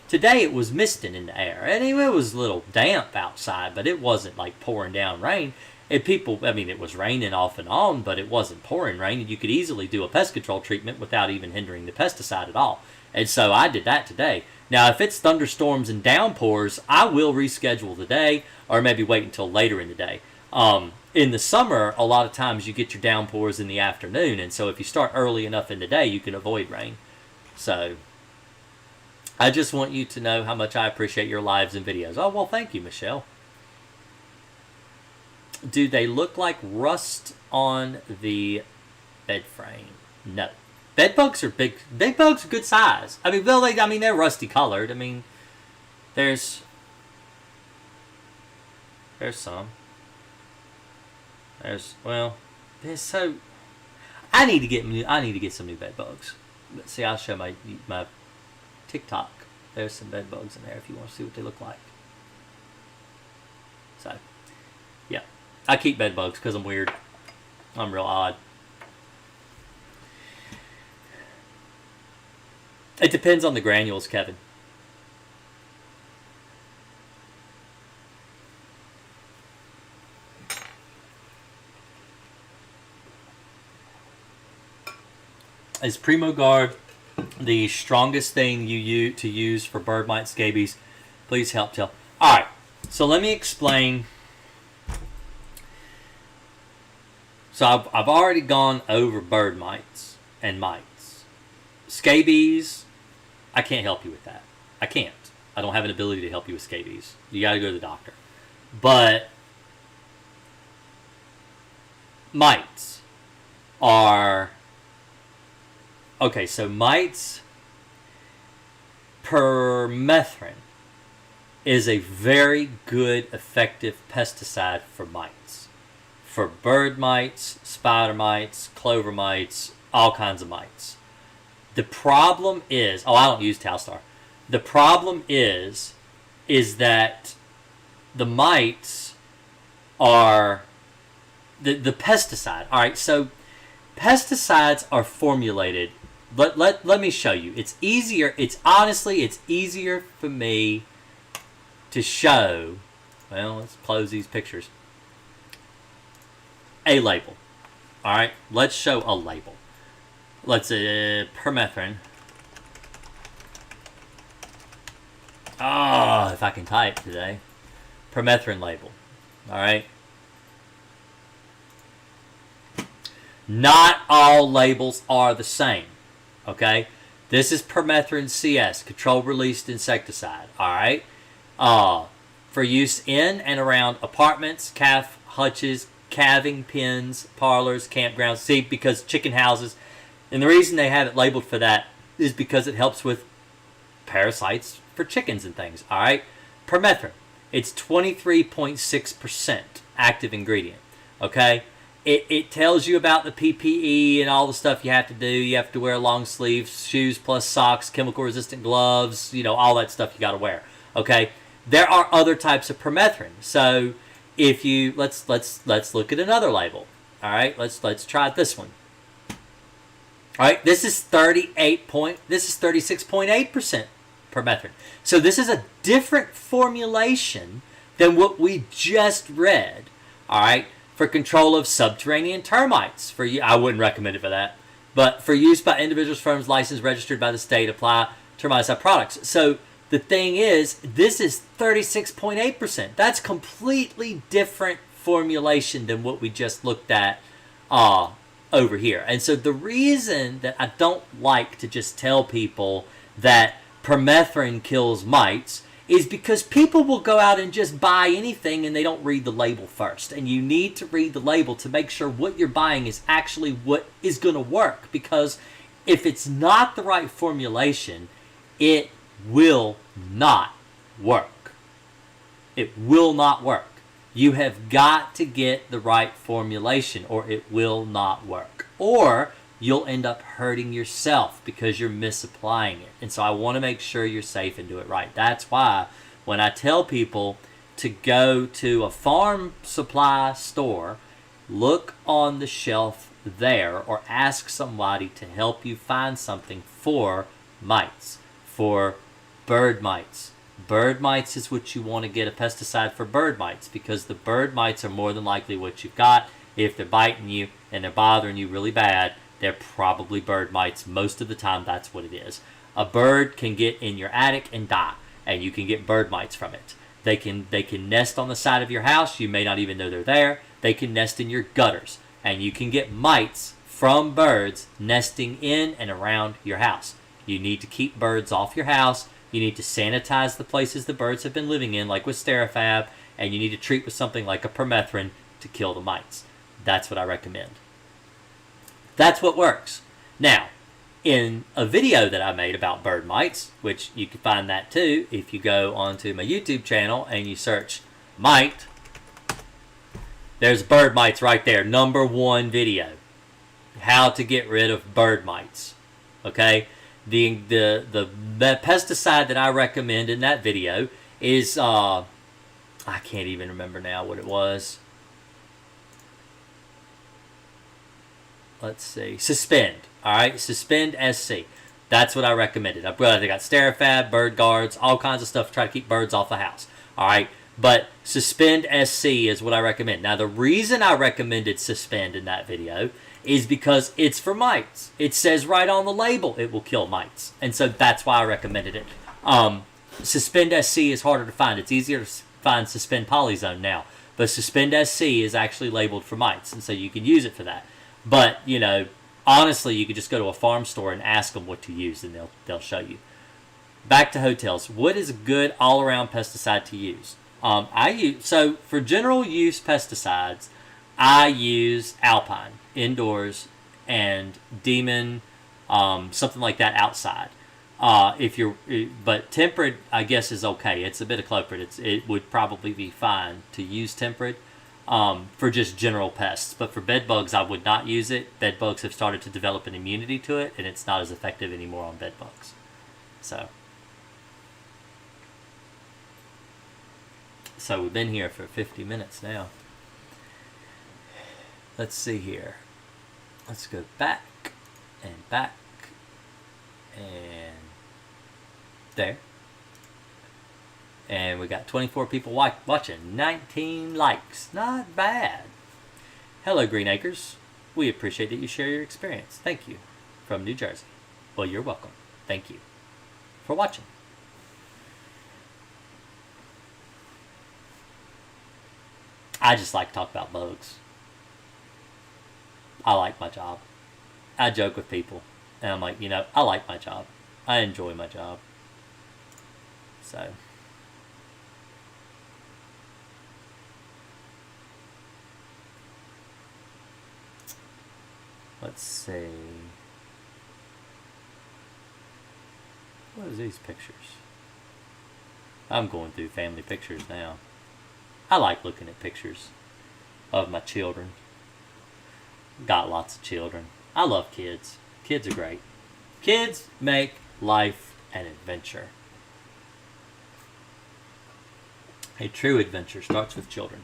Today it was misting in the air. And it was a little damp outside, but it wasn't like pouring down rain. people, I mean, it was raining off and on, but it wasn't pouring rain, and you could easily do a pest control treatment without even hindering the pesticide at all. And so I did that today. Now, if it's thunderstorms and downpours, I will reschedule the day, or maybe wait until later in the day. In the summer, a lot of times you get your downpours in the afternoon, and so if you start early enough in the day, you can avoid rain. So I just want you to know how much I appreciate your lives and videos. Oh, well, thank you, Michelle. Do they look like rust on the bed frame? No. Bed bugs are big. Bed bugs are good size. I mean, well, they're rusty colored. I mean, there's some. There's so. I need to get some new bed bugs. But see, I'll show my TikTok. There's some bed bugs in there if you want to see what they look like. So, yeah. I keep bed bugs because I'm weird. I'm real odd. It depends on the granules, Kevin. Is Primo Guard the strongest thing to use for bird mite scabies? Please help tell. All right. So let me explain. So I've already gone over bird mites and mites. Scabies, I can't help you with that. I can't. I don't have an ability to help you with scabies. You got to go to the doctor. But mites are... Okay, so mites, permethrin is a very good, effective pesticide for mites. For bird mites, spider mites, clover mites, all kinds of mites. The problem is, I don't use Talstar. The problem is that the mites are the pesticide. All right, so pesticides are formulated. Let me show you. It's easier. It's easier for me to show. Well, let's close these pictures. A label. All right, let's show a label. Let's permethrin. If I can type today. Permethrin label. All right. Not all labels are the same. Okay. This is permethrin CS, controlled released insecticide. All right. For use in and around apartments, calf hutches, calving pens, parlors, campgrounds. See, because chicken houses, and the reason they have it labeled for that is because it helps with parasites for chickens and things. All right, permethrin. It's 23.6% active ingredient. Okay, it tells you about the PPE and all the stuff you have to do. You have to wear long sleeves, shoes plus socks, chemical resistant gloves. You know, all that stuff you got to wear. Okay, there are other types of permethrin. So if you let's look at another label. All right, let's try this one. All right, this is 36.8% permethrin. So this is a different formulation than what we just read. All right, for control of subterranean termites. I wouldn't recommend it for that, but for use by individuals, firms licensed, registered by the state, apply termiticide products. So the thing is, this is 36.8%. That's completely different formulation than what we just looked at over here. And so the reason that I don't like to just tell people that permethrin kills mites is because people will go out and just buy anything and they don't read the label first. And you need to read the label to make sure what you're buying is actually what is going to work. Because if it's not the right formulation, it will not work. It will not work. You have got to get the right formulation or it will not work. Or you'll end up hurting yourself because you're misapplying it. And so I want to make sure you're safe and do it right. That's why when I tell people to go to a farm supply store, look on the shelf there or ask somebody to help you find something for mites, for bird mites, Bird mites is what you want to get a pesticide for bird mites, because the bird mites are more than likely what you've got. If they're biting you and they're bothering you really bad, they're probably bird mites. Most of the time, that's what it is. A bird can get in your attic and die, and you can get bird mites from it. They can nest on the side of your house. You may not even know they're there. They can nest in your gutters, and you can get mites from birds nesting in and around your house. You need to keep birds off your house. You need to sanitize the places the birds have been living in, like with Sterifab, and you need to treat with something like a permethrin to kill the mites. That's what I recommend. That's what works. Now, in a video that I made about bird mites, which you can find that too if you go onto my YouTube channel and you search Mite, there's bird mites right there. #1 video. How to get rid of bird mites. Okay? The pesticide that I recommend in that video is, I can't even remember now what it was. Let's see. Suspend. Alright? Suspend SC. That's what I recommended. I've got Sterifab, bird guards, all kinds of stuff to try to keep birds off the house. Alright? But Suspend SC is what I recommend. Now, the reason I recommended Suspend in that video is because it's for mites. It says right on the label it will kill mites. And so that's why I recommended it. Suspend SC is harder to find. It's easier to find Suspend Polyzone now. But Suspend SC is actually labeled for mites. And so you can use it for that. But, you know, honestly, you could just go to a farm store and ask them what to use, and they'll show you. Back to hotels. What is a good all-around pesticide to use? So for general use pesticides, I use Alpine indoors and Demon, something like that outside. But temperate, I guess, is okay. It's a bit of cloprid. It would probably be fine to use temperate for just general pests. But for bed bugs, I would not use it. Bed bugs have started to develop an immunity to it, and it's not as effective anymore on bed bugs. So we've been here for 50 minutes now. Let's see here. Let's go back and there. And we got 24 people watching. 19 likes. Not bad. Hello, Green Acres. We appreciate that you share your experience. Thank you. From New Jersey. Well, you're welcome. Thank you for watching. I just like to talk about bugs. I like my job. I joke with people. And I'm like, I like my job. I enjoy my job. So. Let's see. What are these pictures? I'm going through family pictures now. I like looking at pictures of my children. Got lots of children. I love kids. Kids are great. Kids make life an adventure. A true adventure starts with children.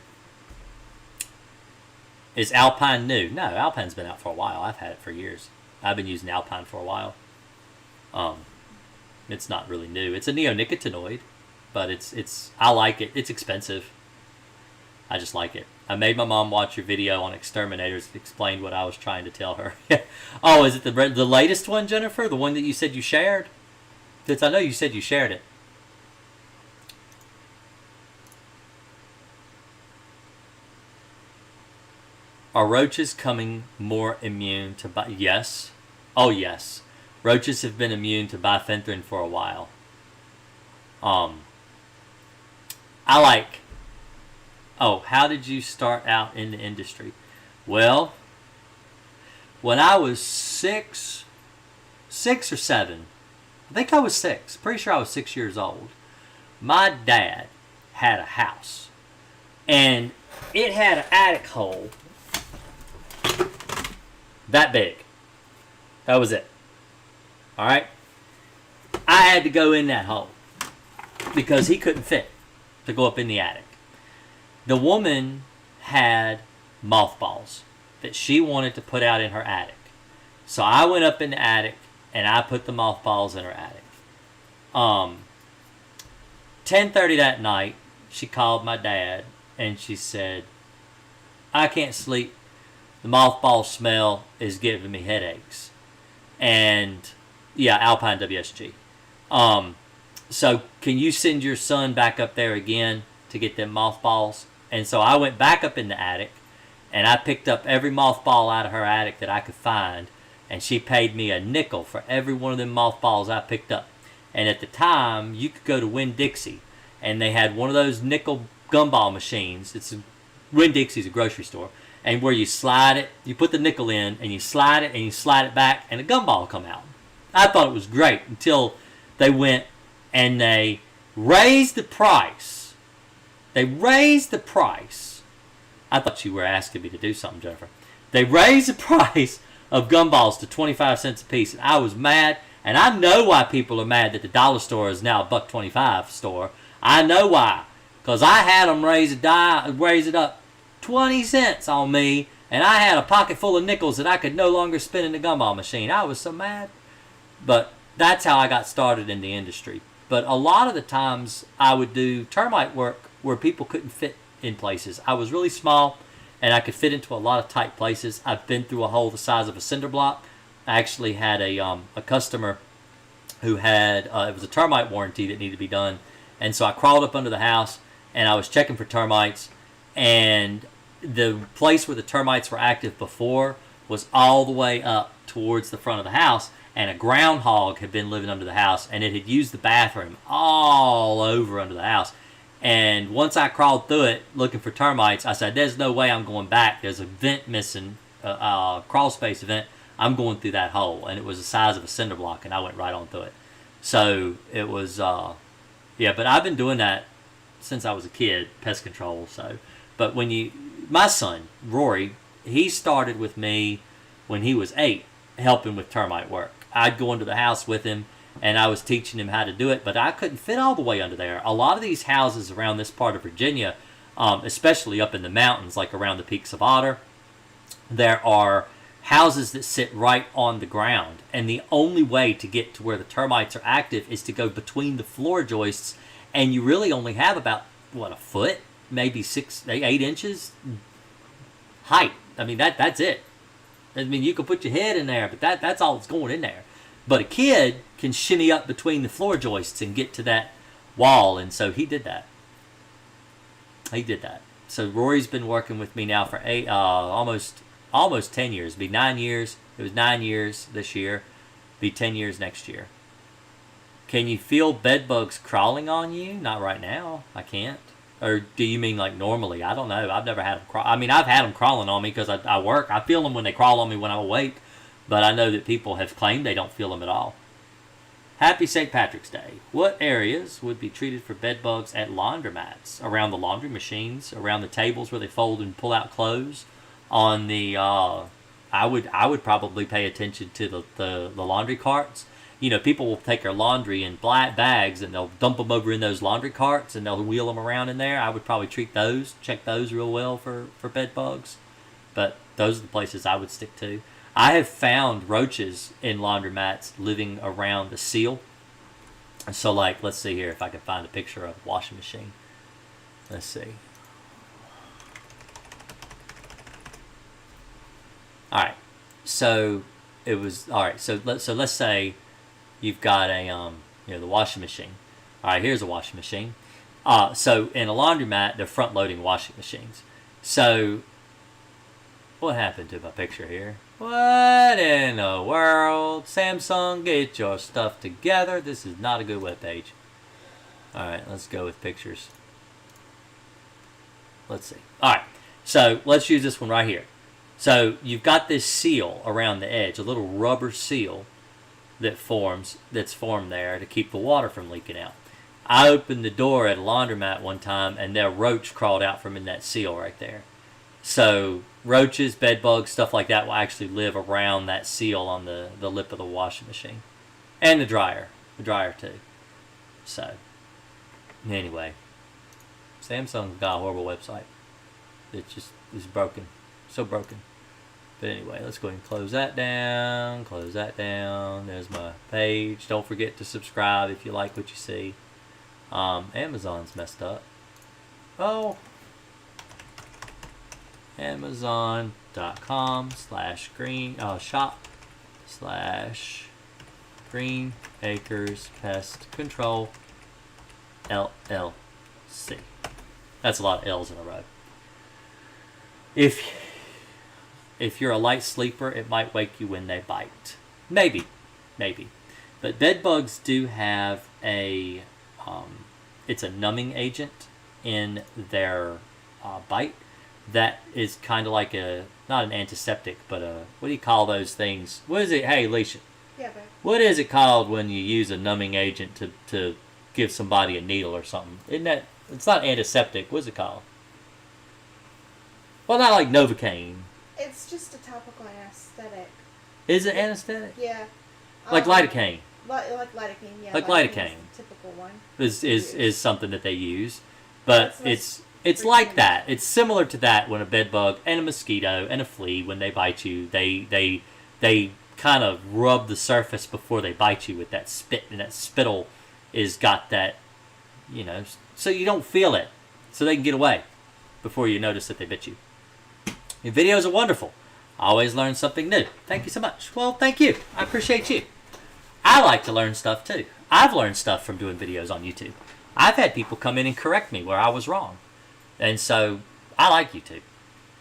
Is Alpine new? No, Alpine's been out for a while. I've had it for years. I've been using Alpine for a while. It's not really new. It's a neonicotinoid, but I like it. It's expensive. I just like it. I made my mom watch your video on exterminators and explained what I was trying to tell her. Oh, is it the latest one, Jennifer? The one that you said you shared? Because I know you said you shared it. Are roaches coming more immune to yes? Oh, yes. Roaches have been immune to bifenthrin for a while. How did you start out in the industry? Well, when I was 6 or 7, I think I was 6. Pretty sure I was 6 years old. My dad had a house, and it had an attic hole that big. That was it. All right? I had to go in that hole because he couldn't fit to go up in the attic. The woman had mothballs that she wanted to put out in her attic. So I went up in the attic and I put the mothballs in her attic. 10:30 that night, she called my dad and she said, I can't sleep. The mothball smell is giving me headaches. And yeah, Alpine WSG. So can you send your son back up there again to get them mothballs? And so I went back up in the attic and I picked up every mothball out of her attic that I could find, and she paid me a nickel for every one of them mothballs I picked up. And at the time, you could go to Winn-Dixie, and they had one of those nickel gumball machines. Winn-Dixie's a grocery store, and where you slide it, you put the nickel in, and you slide it, and you slide it back, and a gumball will come out. I thought it was great until they went and they raised the price. They raised the price. I thought you were asking me to do something, Jennifer. They raised the price of gumballs to 25 cents a piece, and I was mad. And I know why people are mad that the dollar store is now a $1.25 store. I know why, because I had them raise it up 20 cents on me, and I had a pocket full of nickels that I could no longer spend in the gumball machine. I was so mad. But that's how I got started in the industry. But a lot of the times I would do termite work where people couldn't fit in places. I was really small, and I could fit into a lot of tight places. I've been through a hole the size of a cinder block. I actually had a customer who had, it was a termite warranty that needed to be done. And so I crawled up under the house, and I was checking for termites. And the place where the termites were active before was all the way up towards the front of the house. And a groundhog had been living under the house, and it had used the bathroom all over under the house. And once I crawled through it looking for termites, I said, there's no way I'm going back. There's a vent missing, crawl space vent. I'm going through that hole. And it was the size of a cinder block, and I went right on through it. So it was, yeah, but I've been doing that since I was a kid, pest control. So, but my son, Rory, he started with me when he was 8, helping with termite work. I'd go into the house with him, and I was teaching him how to do it, but I couldn't fit all the way under there. A lot of these houses around this part of Virginia, especially up in the mountains, like around the Peaks of Otter, there are houses that sit right on the ground, and the only way to get to where the termites are active is to go between the floor joists, and you really only have about, a foot, maybe 8 inches height. I mean, that's it. I mean, you can put your head in there, but that's all that's going in there. But a kid can shinny up between the floor joists and get to that wall, and so he did that. So Rory's been working with me now for almost 10 years. It'll be 9 years. It was 9 years this year. It'll be 10 years next year. Can you feel bed bugs crawling on you? Not right now. I can't. Or do you mean like normally? I don't know. I've never had them crawl. I mean, I've had them crawling on me because I work. I feel them when they crawl on me when I'm awake. But I know that people have claimed they don't feel them at all. Happy St. Patrick's Day. What areas would be treated for bed bugs at laundromats? Around the laundry machines, around the tables where they fold and pull out clothes. On the, I would probably pay attention to the laundry carts. You know, people will take their laundry in black bags and they'll dump them over in those laundry carts and they'll wheel them around in there. I would probably check those real well for bed bugs. But those are the places I would stick to. I have found roaches in laundromats living around the seal. So, like, let's see here if I can find a picture of a washing machine. Let's see. All right. So it was all right. So let's say you've got a the washing machine. All right. Here's a washing machine. So in a laundromat, they're front-loading washing machines. So what happened to my picture here? What in the world? Samsung, get your stuff together. This is not a good webpage. All right, let's go with pictures. Let's see. All right, so let's use this one right here. So you've got this seal around the edge, a little rubber seal that's formed there to keep the water from leaking out. I opened the door at a laundromat one time, and their roach crawled out from in that seal right there. So roaches, bed bugs, stuff like that will actually live around that seal on the lip of the washing machine. And the dryer too. So, anyway, Samsung's got a horrible website. It just is broken. So broken. But anyway, let's go ahead and close that down. There's my page. Don't forget to subscribe if you like what you see. Amazon's messed up. Oh. Amazon.com/green shop/Green Akers Pest Control LLC. That's a lot of L's in a row. If you're a light sleeper, it might wake you when they bite. Maybe. But bed bugs do have a it's a numbing agent in their bite that is kind of like not an antiseptic, but what do you call those things? What is it? Hey, Alicia. Yeah, babe. What is it called when you use a numbing agent to give somebody a needle or something? Isn't that, it's not antiseptic. What's it called? Well, not like Novocaine. It's just a topical anesthetic. Is it anesthetic? Yeah. Like lidocaine. Like lidocaine, yeah. Like lidocaine. The typical one. Is something that they use. But That's it's like that. It's similar to that when a bed bug and a mosquito and a flea, when they bite you, they kind of rub the surface before they bite you with that spit, and that spittle is got that, so you don't feel it, so they can get away before you notice that they bit you. Your videos are wonderful. I always learn something new. Thank you so much. Well, thank you. I appreciate you. I like to learn stuff too. I've learned stuff from doing videos on YouTube. I've had people come in and correct me where I was wrong. And so I like YouTube.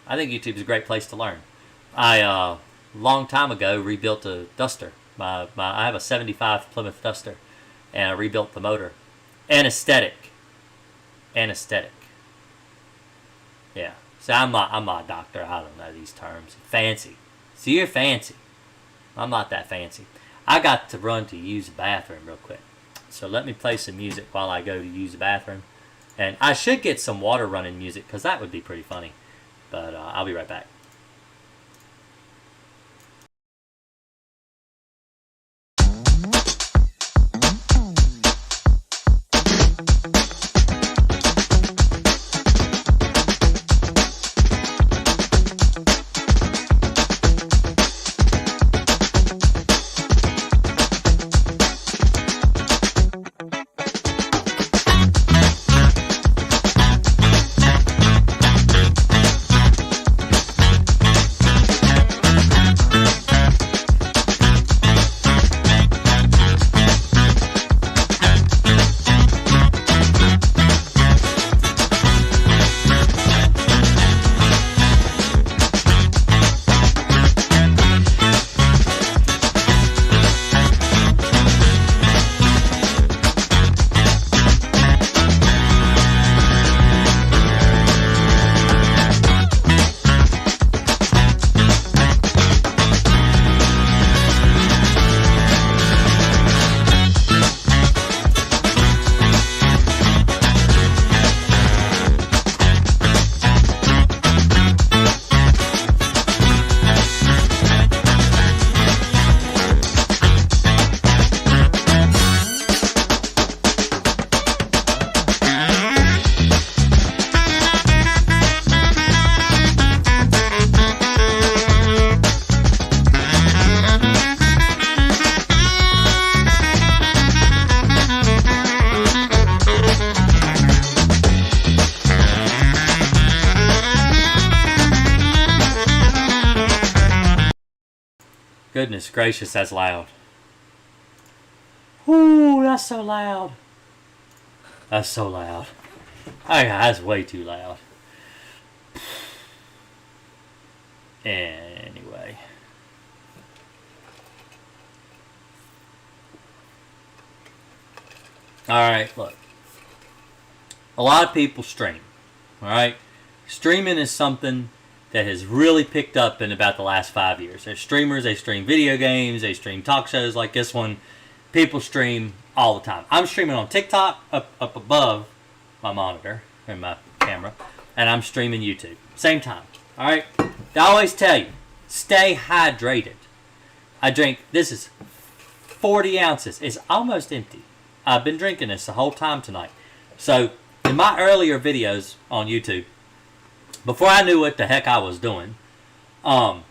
I think YouTube is a great place to learn. I long time ago rebuilt a Duster. I have a 75 Plymouth Duster, and I rebuilt the motor. Anesthetic. Yeah. So I'm not a doctor. I don't know these terms. Fancy. So you're fancy. I'm not that fancy. I got to run to use the bathroom real quick. So let me play some music while I go to use the bathroom. And I should get some water running music, because that would be pretty funny. But I'll be right back. Goodness gracious, that's loud. Ooh, that's so loud. That's so loud. Oh, that's way too loud. Anyway. Alright, look. A lot of people stream. Alright? Streaming is something that has really picked up in about the last 5 years. There's streamers, they stream video games, they stream talk shows like this one. People stream all the time. I'm streaming on TikTok up above my monitor and my camera, and I'm streaming YouTube. Same time. Alright? They always tell you, stay hydrated. I drink, this is 40 ounces. It's almost empty. I've been drinking this the whole time tonight. So, in my earlier videos on YouTube, before I knew what the heck I was doing, I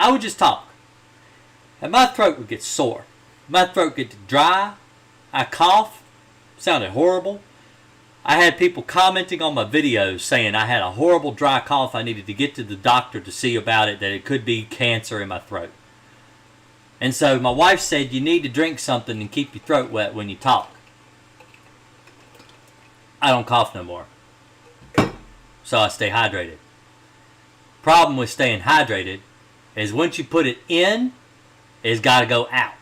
would just talk. And my throat would get sore. My throat would get dry. I cough. Sounded horrible. I had people commenting on my videos saying I had a horrible dry cough. I needed to get to the doctor to see about it, that it could be cancer in my throat. And so my wife said, you need to drink something and keep your throat wet when you talk. I don't cough no more. So I stay hydrated. Problem with staying hydrated is once you put it in, it's got to go out.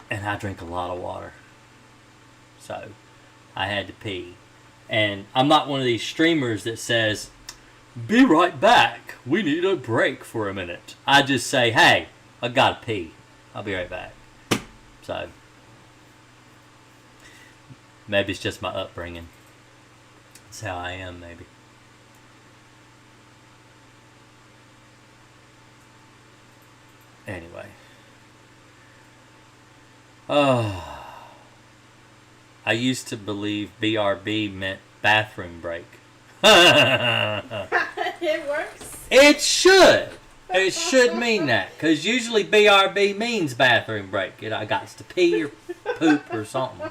And I drink a lot of water. So I had to pee. And I'm not one of these streamers that says, be right back. We need a break for a minute. I just say, hey, I gotta pee. I'll be right back. So maybe it's just my upbringing. That's how I am, maybe. Anyway. Oh. I used to believe BRB meant bathroom break. It works. It should. It should mean that. Because usually BRB means bathroom break. I got to pee or poop or something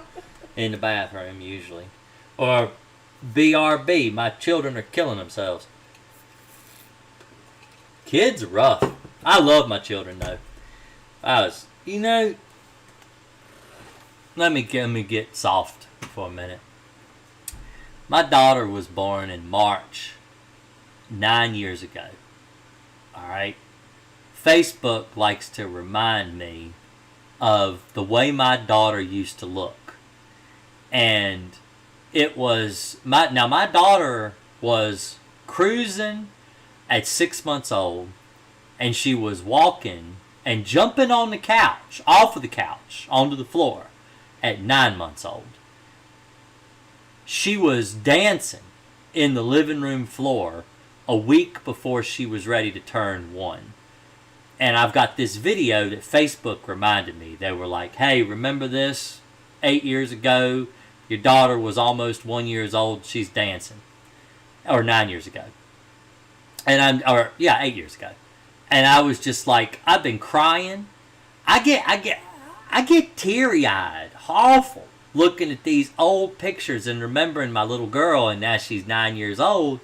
in the bathroom usually. Or BRB, my children are killing themselves. Kids are rough. I love my children though. Let me get soft for a minute. My daughter was born in March 9 years ago. Alright? Facebook likes to remind me of the way my daughter used to look. And it was... my daughter was cruising at 6 months old. And she was walking and jumping on the couch, off of the couch, onto the floor at 9 months old. She was dancing in the living room floor a week before she was ready to turn 1. And I've got this video that Facebook reminded me. They were like, hey, remember this? 8 years ago, your daughter was almost 1 year old. She's dancing. Or 9 years ago. 8 years ago. And I was just like, I've been crying. I get teary-eyed, awful, looking at these old pictures and remembering my little girl, and now she's 9 years old.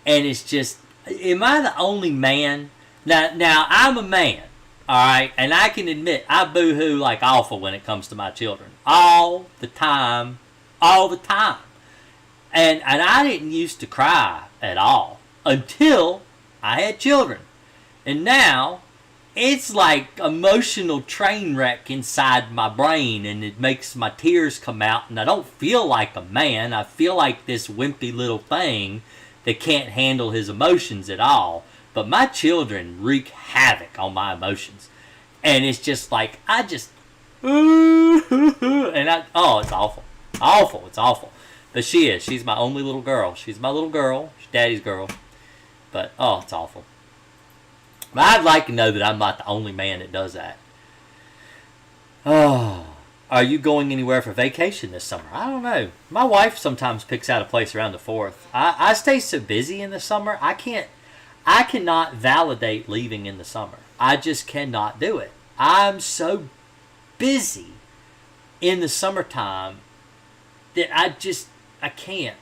And it's just, am I the only man? Now I'm a man, all right, and I can admit I boo-hoo like awful when it comes to my children, all the time. And I didn't used to cry at all until I had children, and now it's like emotional train wreck inside my brain, and it makes my tears come out, and I don't feel like a man. I feel like this wimpy little thing that can't handle his emotions at all. But my children wreak havoc on my emotions. And it's just like, it's awful. Awful, it's awful. But she's my only little girl. She's my little girl. She's daddy's girl. But, it's awful. But I'd like to know that I'm not the only man that does that. Oh, are you going anywhere for vacation this summer? I don't know. My wife sometimes picks out a place around the 4th. I stay so busy in the summer, I cannot validate leaving in the summer. I just cannot do it. I'm so busy in the summertime that I can't.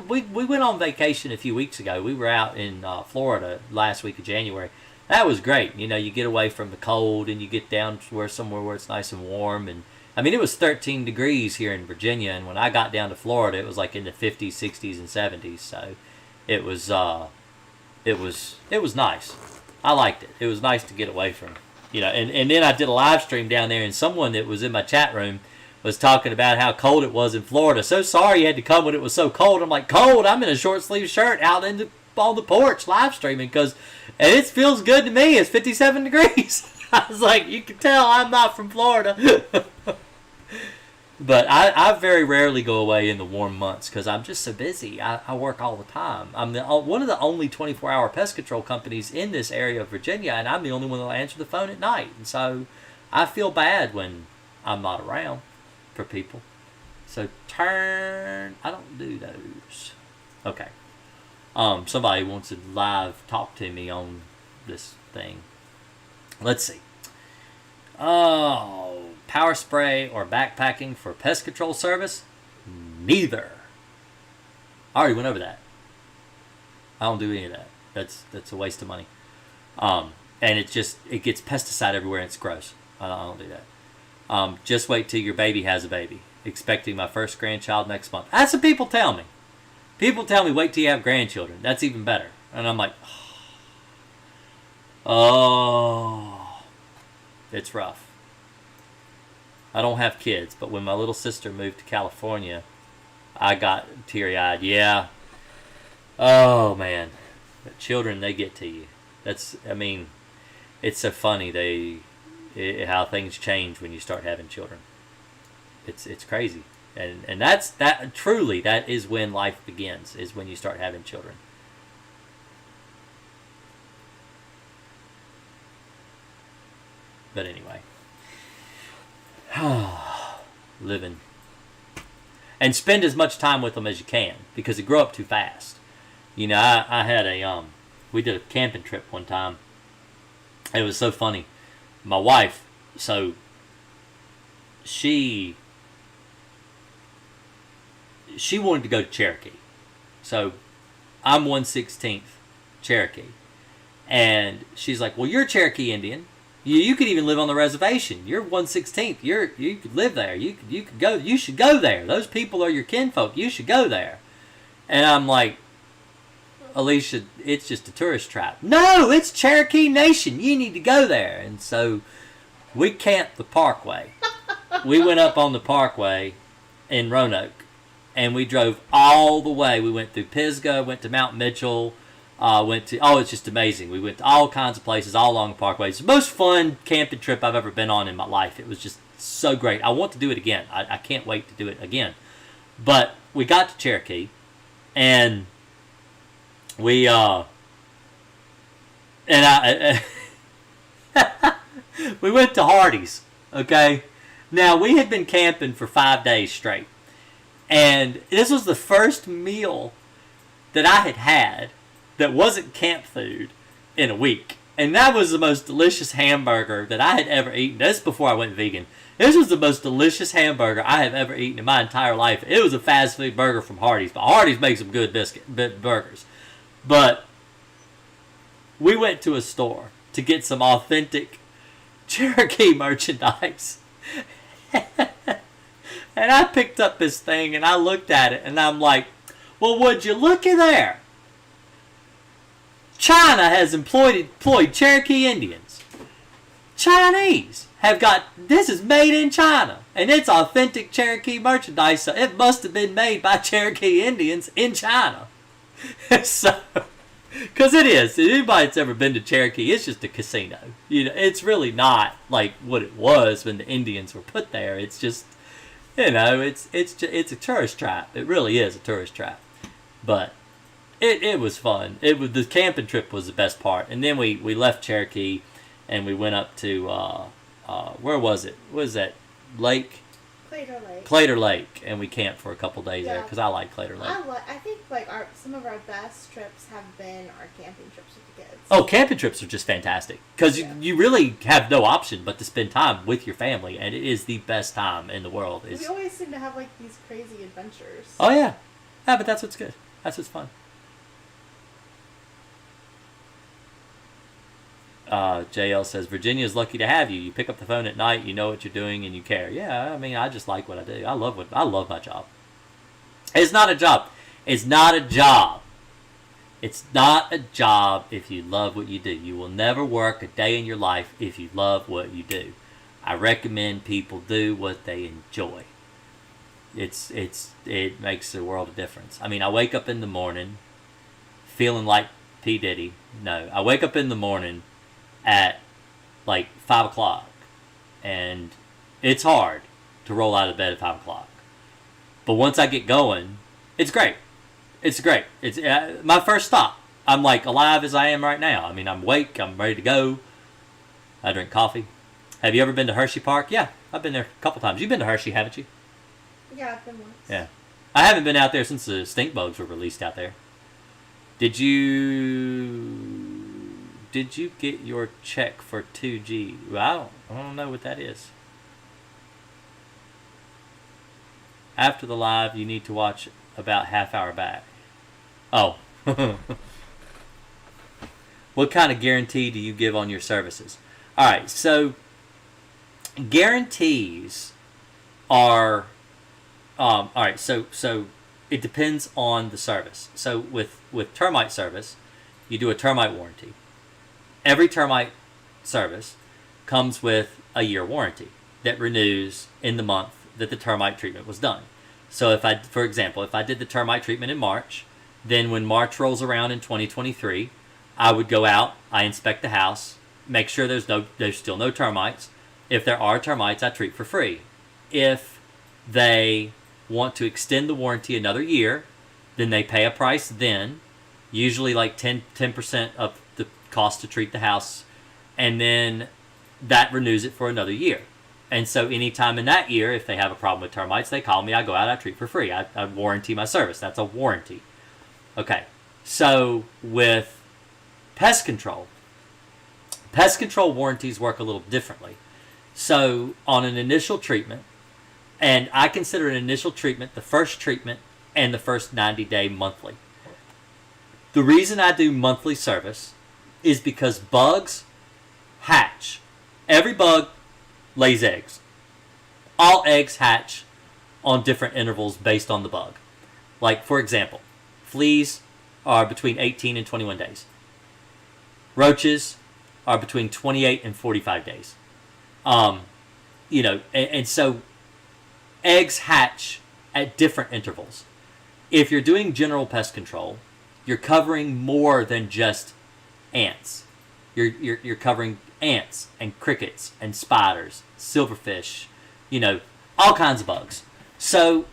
We went on vacation a few weeks ago. We were out in Florida last week of January. That was great. You know, you get away from the cold and you get down to somewhere where it's nice and warm. And I mean, it was 13 degrees here in Virginia, and when I got down to Florida, it was like in the 50s, 60s, and 70s. So it was nice. I liked it. It was nice to get away from, and then I did a live stream down there, and someone that was in my chat room was talking about how cold it was in Florida. So sorry you had to come when it was so cold. I'm like, cold? I'm in a short sleeve shirt out on the porch live streaming, and it feels good to me. It's 57 degrees. I was like, you can tell I'm not from Florida. But I very rarely go away in the warm months because I'm just so busy. I work all the time. I'm one of the only 24-hour pest control companies in this area of Virginia, and I'm the only one that will answer the phone at night. And so I feel bad when I'm not around for people. So I don't do those. Okay. Somebody wants to live talk to me on this thing. Let's see. Oh, power spray or backpacking for pest control service? Neither. I already went over that. I don't do any of that. That's a waste of money. And it gets pesticide everywhere and it's gross. I don't do that. Just wait till your baby has a baby. Expecting my first grandchild next month. That's what people tell me. People tell me wait till you have grandchildren. That's even better. And I'm like, oh, it's rough. I don't have kids, but when my little sister moved to California, I got teary-eyed. Yeah. Oh, man. The children, they get to you. It's so funny how things change when you start having children. It's crazy. And that is when life begins, is when you start having children. But anyway. Living. And spend as much time with them as you can, because they grow up too fast. You know, I had we did a camping trip one time. It was so funny. My wife, she wanted to go to Cherokee. So I'm 1/16 Cherokee. And she's like, well, you're a Cherokee Indian. You could even live on the reservation. You're 1/16. You could live there. You could go. You should go there. Those people are your kinfolk. You should go there. And I'm like, Alicia, it's just a tourist trap. No, it's Cherokee Nation. You need to go there. And so we camped the Parkway. We went up on the Parkway in Roanoke, and we drove all the way. We went through Pisgah, went to Mount Mitchell. It's just amazing. We went to all kinds of places all along the Parkway. It's the most fun camping trip I've ever been on in my life. It was just so great. I want to do it again. I can't wait to do it again. But we got to Cherokee, and we we went to Hardee's. Okay, now we had been camping for 5 days straight, and this was the first meal that I had that wasn't camp food in a week. And that was the most delicious hamburger that I had ever eaten. That's before I went vegan. This was the most delicious hamburger I have ever eaten in my entire life. It was a fast food burger from Hardee's. But Hardee's makes some good burgers. But we went to a store to get some authentic Cherokee merchandise. And I picked up this thing and I looked at it and I'm like, well, would you look at there? China has employed Cherokee Indians. Chinese have got, this is made in China. And it's authentic Cherokee merchandise, so it must have been made by Cherokee Indians in China. So, because it is. Anybody that's ever been to Cherokee, it's just a casino. You know, it's really not like what it was when the Indians were put there. It's just, you know, it's a tourist trap. It really is a tourist trap. But it was fun. The camping trip was the best part. And then we left Cherokee and we went up to where was it? What was that lake? Clater Lake, and we camped for a couple days there because I like Clater Lake. I think like some of our best trips have been our camping trips with the kids. Oh, camping trips are just fantastic because you really have no option but to spend time with your family, and it is the best time in the world. We always seem to have like these crazy adventures. Oh yeah, but that's what's good. That's what's fun. JL says, Virginia's lucky to have you. You pick up the phone at night, you know what you're doing, and you care. Yeah, I mean, I just like what I do. I love my job. It's not a job. It's not a job. It's not a job if you love what you do. You will never work a day in your life if you love what you do. I recommend people do what they enjoy. It makes a world of difference. I mean, I wake up in the morning feeling like P. Diddy. No, I wake up in the morning at like 5 o'clock, and it's hard to roll out of bed at 5 o'clock. But once I get going, it's great. It's great. It's my first stop. I'm like alive as I am right now. I mean, I'm awake. I'm ready to go. I drink coffee. Have you ever been to Hershey Park? Yeah, I've been there a couple times. You've been to Hershey, haven't you? Yeah, I've been once. Yeah. I haven't been out there since the stink bugs were released out there. Did you get your check for 2G? Well, I don't know what that is. After the live, you need to watch about half hour back. Oh. What kind of guarantee do you give on your services? All right, so guarantees are all right. So it depends on the service. So with termite service, you do a termite warranty. Every termite service comes with a year warranty that renews in the month that the termite treatment was done. So for example, if I did the termite treatment in March, then when March rolls around in 2023, I would go out, I inspect the house, make sure there's still no termites. If there are termites, I treat for free. If they want to extend the warranty another year, then they pay a price then, usually like 10% of the cost to treat the house, and then that renews it for another year. And so anytime in that year, if they have a problem with termites, they call me, I go out, I treat for free. I warranty my service. That's a warranty. Okay, so with pest control warranties work a little differently. So on an initial treatment, and I consider an initial treatment the first treatment and the first 90-day monthly. The reason I do monthly service is because bugs hatch. Every bug lays eggs. All eggs hatch on different intervals based on the bug. Like, for example, fleas are between 18 and 21 days. Roaches are between 28 and 45 days. And so eggs hatch at different intervals. If you're doing general pest control, you're covering more than just ants. You're covering ants and crickets and spiders, silverfish, all kinds of bugs. So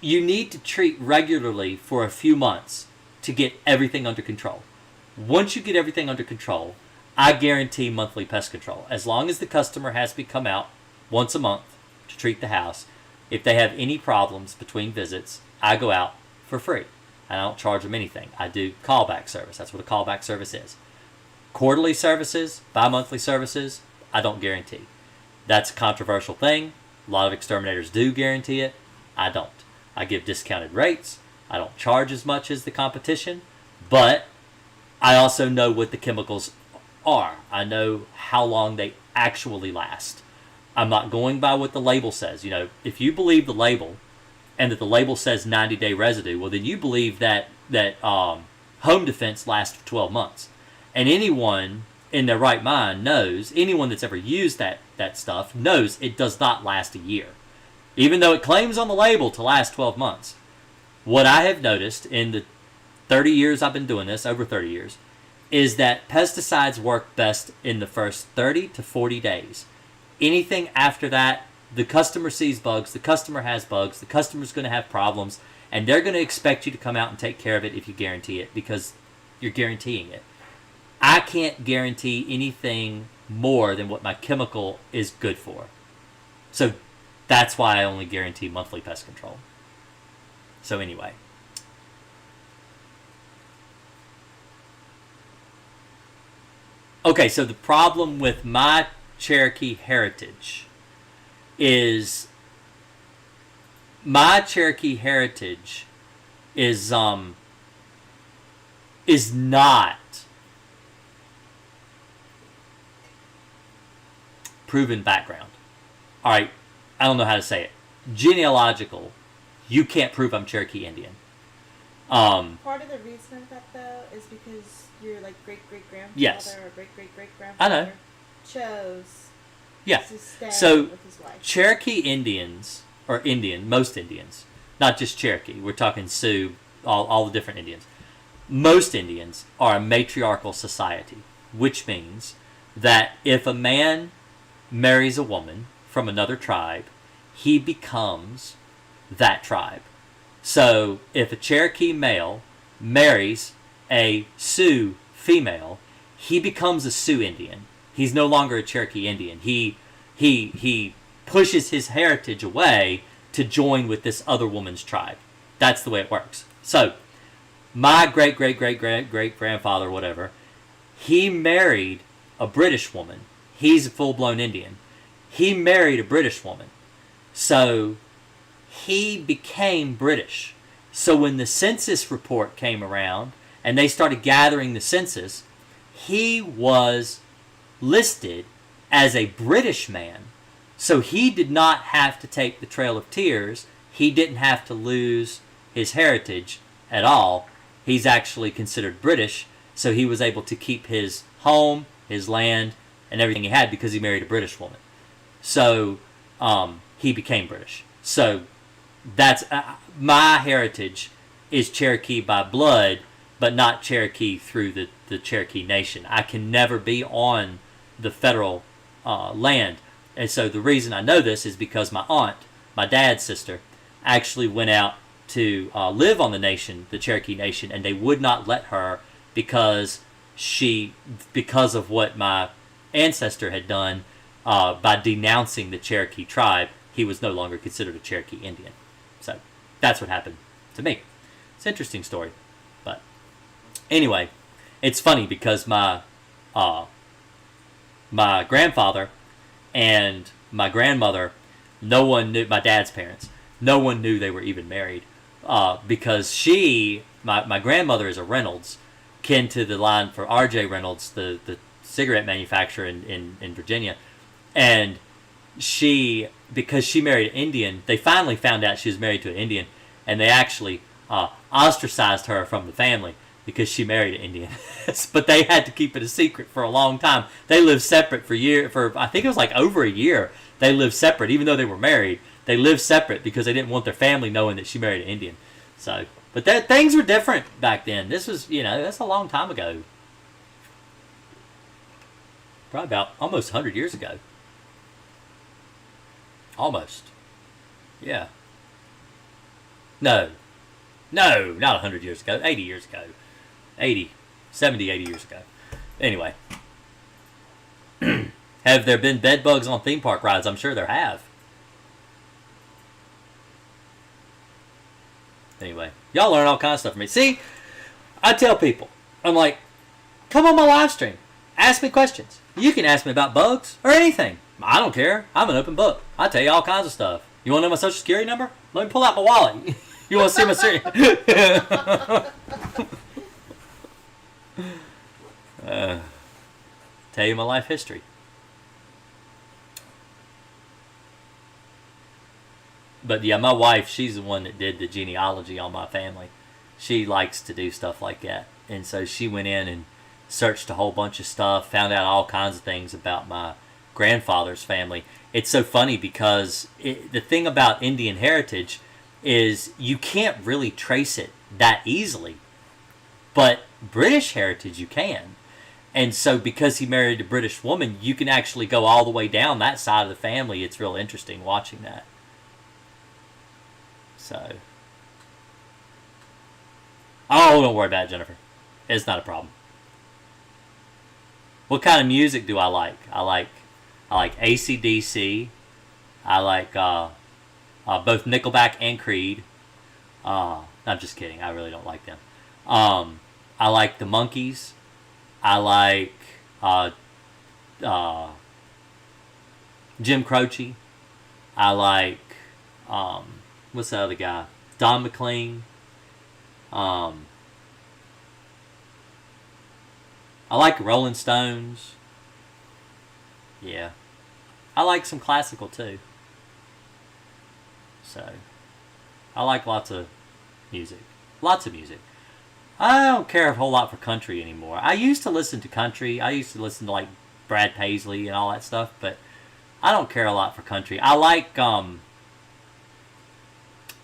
you need to treat regularly for a few months to get everything under control. Once you get everything under control, I guarantee monthly pest control. As long as the customer has me come out once a month to treat the house, if they have any problems between visits, I go out for free. I don't charge them anything. I do callback service. That's what a callback service is. Quarterly services, bi-monthly services, I don't guarantee. That's a controversial thing. A lot of exterminators do guarantee it. I don't. I give discounted rates. I don't charge as much as the competition, but I also know what the chemicals are. I know how long they actually last. I'm not going by what the label says. If you believe the label and that the label says 90-day residue, well, then you believe that home defense lasts for 12 months. And anyone in their right mind knows, anyone that's ever used that stuff knows it does not last a year. Even though it claims on the label to last 12 months. What I have noticed in the 30 years I've been doing this, over 30 years, is that pesticides work best in the first 30 to 40 days. Anything after that, the customer sees bugs, the customer has bugs, the customer's going to have problems, and they're going to expect you to come out and take care of it if you guarantee it, because you're guaranteeing it. I can't guarantee anything more than what my chemical is good for. So that's why I only guarantee monthly pest control. So anyway. Okay, so the problem with my Cherokee heritage is not proven background. All right, I don't know how to say it. Genealogical, you can't prove I'm Cherokee Indian. Part of the reason of that, though, is because your great-great-grandfather Yes. or great-great-great-grandfather I know. chose Yeah. to stay So with his wife. Cherokee Indians, or most Indians, not just Cherokee, we're talking Sioux, all the different Indians. Most Indians are a matriarchal society, which means that if a man marries a woman from another tribe, he becomes that tribe. So if a Cherokee male marries a Sioux female, he becomes a Sioux Indian. He's no longer a Cherokee Indian. He pushes his heritage away to join with this other woman's tribe. That's the way it works. So my great-great-great-great-great-grandfather, whatever, he married a British woman. He's a full-blown Indian. He married a British woman. So he became British. So when the census report came around and they started gathering the census, he was listed as a British man. So he did not have to take the Trail of Tears. He didn't have to lose his heritage at all. He's actually considered British, so he was able to keep his home, his land, and everything he had because he married a British woman. So he became British. So that's my heritage is Cherokee by blood, but not Cherokee through the Cherokee Nation. I can never be on the federal land. And so the reason I know this is because my aunt, my dad's sister, actually went out to live on the Cherokee Nation, and they would not let her because of what my ancestor had done by denouncing the Cherokee tribe. He was no longer considered a Cherokee Indian. So that's what happened to me. It's an interesting story. But anyway, it's funny because my grandfather and my grandmother, no one knew, my dad's parents, no one knew they were even married because my grandmother is a Reynolds, kin to the line for R.J. Reynolds, the cigarette manufacturer in Virginia. And because she married an Indian, they finally found out she was married to an Indian, and they actually ostracized her from the family because she married an Indian. But they had to keep it a secret for a long time. They lived separate for I think it was like over a year. They lived separate, even though they were married. They lived separate because they didn't want their family knowing that she married an Indian. So, but things were different back then. This was, that's a long time ago. Probably about almost 100 years ago. Almost. Yeah. No, not 100 years ago. 80 years ago. 70, 80 years ago. Anyway. Have there been bed bugs on theme park rides? I'm sure there have. Anyway, y'all learn all kinds of stuff from me. See, I tell people, I'm like, come on my live stream. Ask me questions. You can ask me about bugs or anything. I don't care. I'm an open book. I tell you all kinds of stuff. You want to know my social security number? Let me pull out my wallet. You want to see my serious? Tell you my life history. But yeah, my wife, she's the one that did the genealogy on my family. She likes to do stuff like that. And so she went in and searched a whole bunch of stuff, found out all kinds of things about my grandfather's family. It's so funny because the thing about Indian heritage is you can't really trace it that easily. But British heritage you can. And so because he married a British woman, you can actually go all the way down that side of the family. It's real interesting watching that. So, don't worry about it, Jennifer. It's not a problem. What kind of music do I like? I like AC/DC. I like both Nickelback and Creed. I'm just kidding. I really don't like them. I like the Monkees. I like Jim Croce. I like what's the other guy? Don McLean. I like Rolling Stones. Yeah. I like some classical too. So, I like lots of music. Lots of music. I don't care a whole lot for country anymore. I used to listen to country. I used to listen to like Brad Paisley and all that stuff, but I don't care a lot for country. I like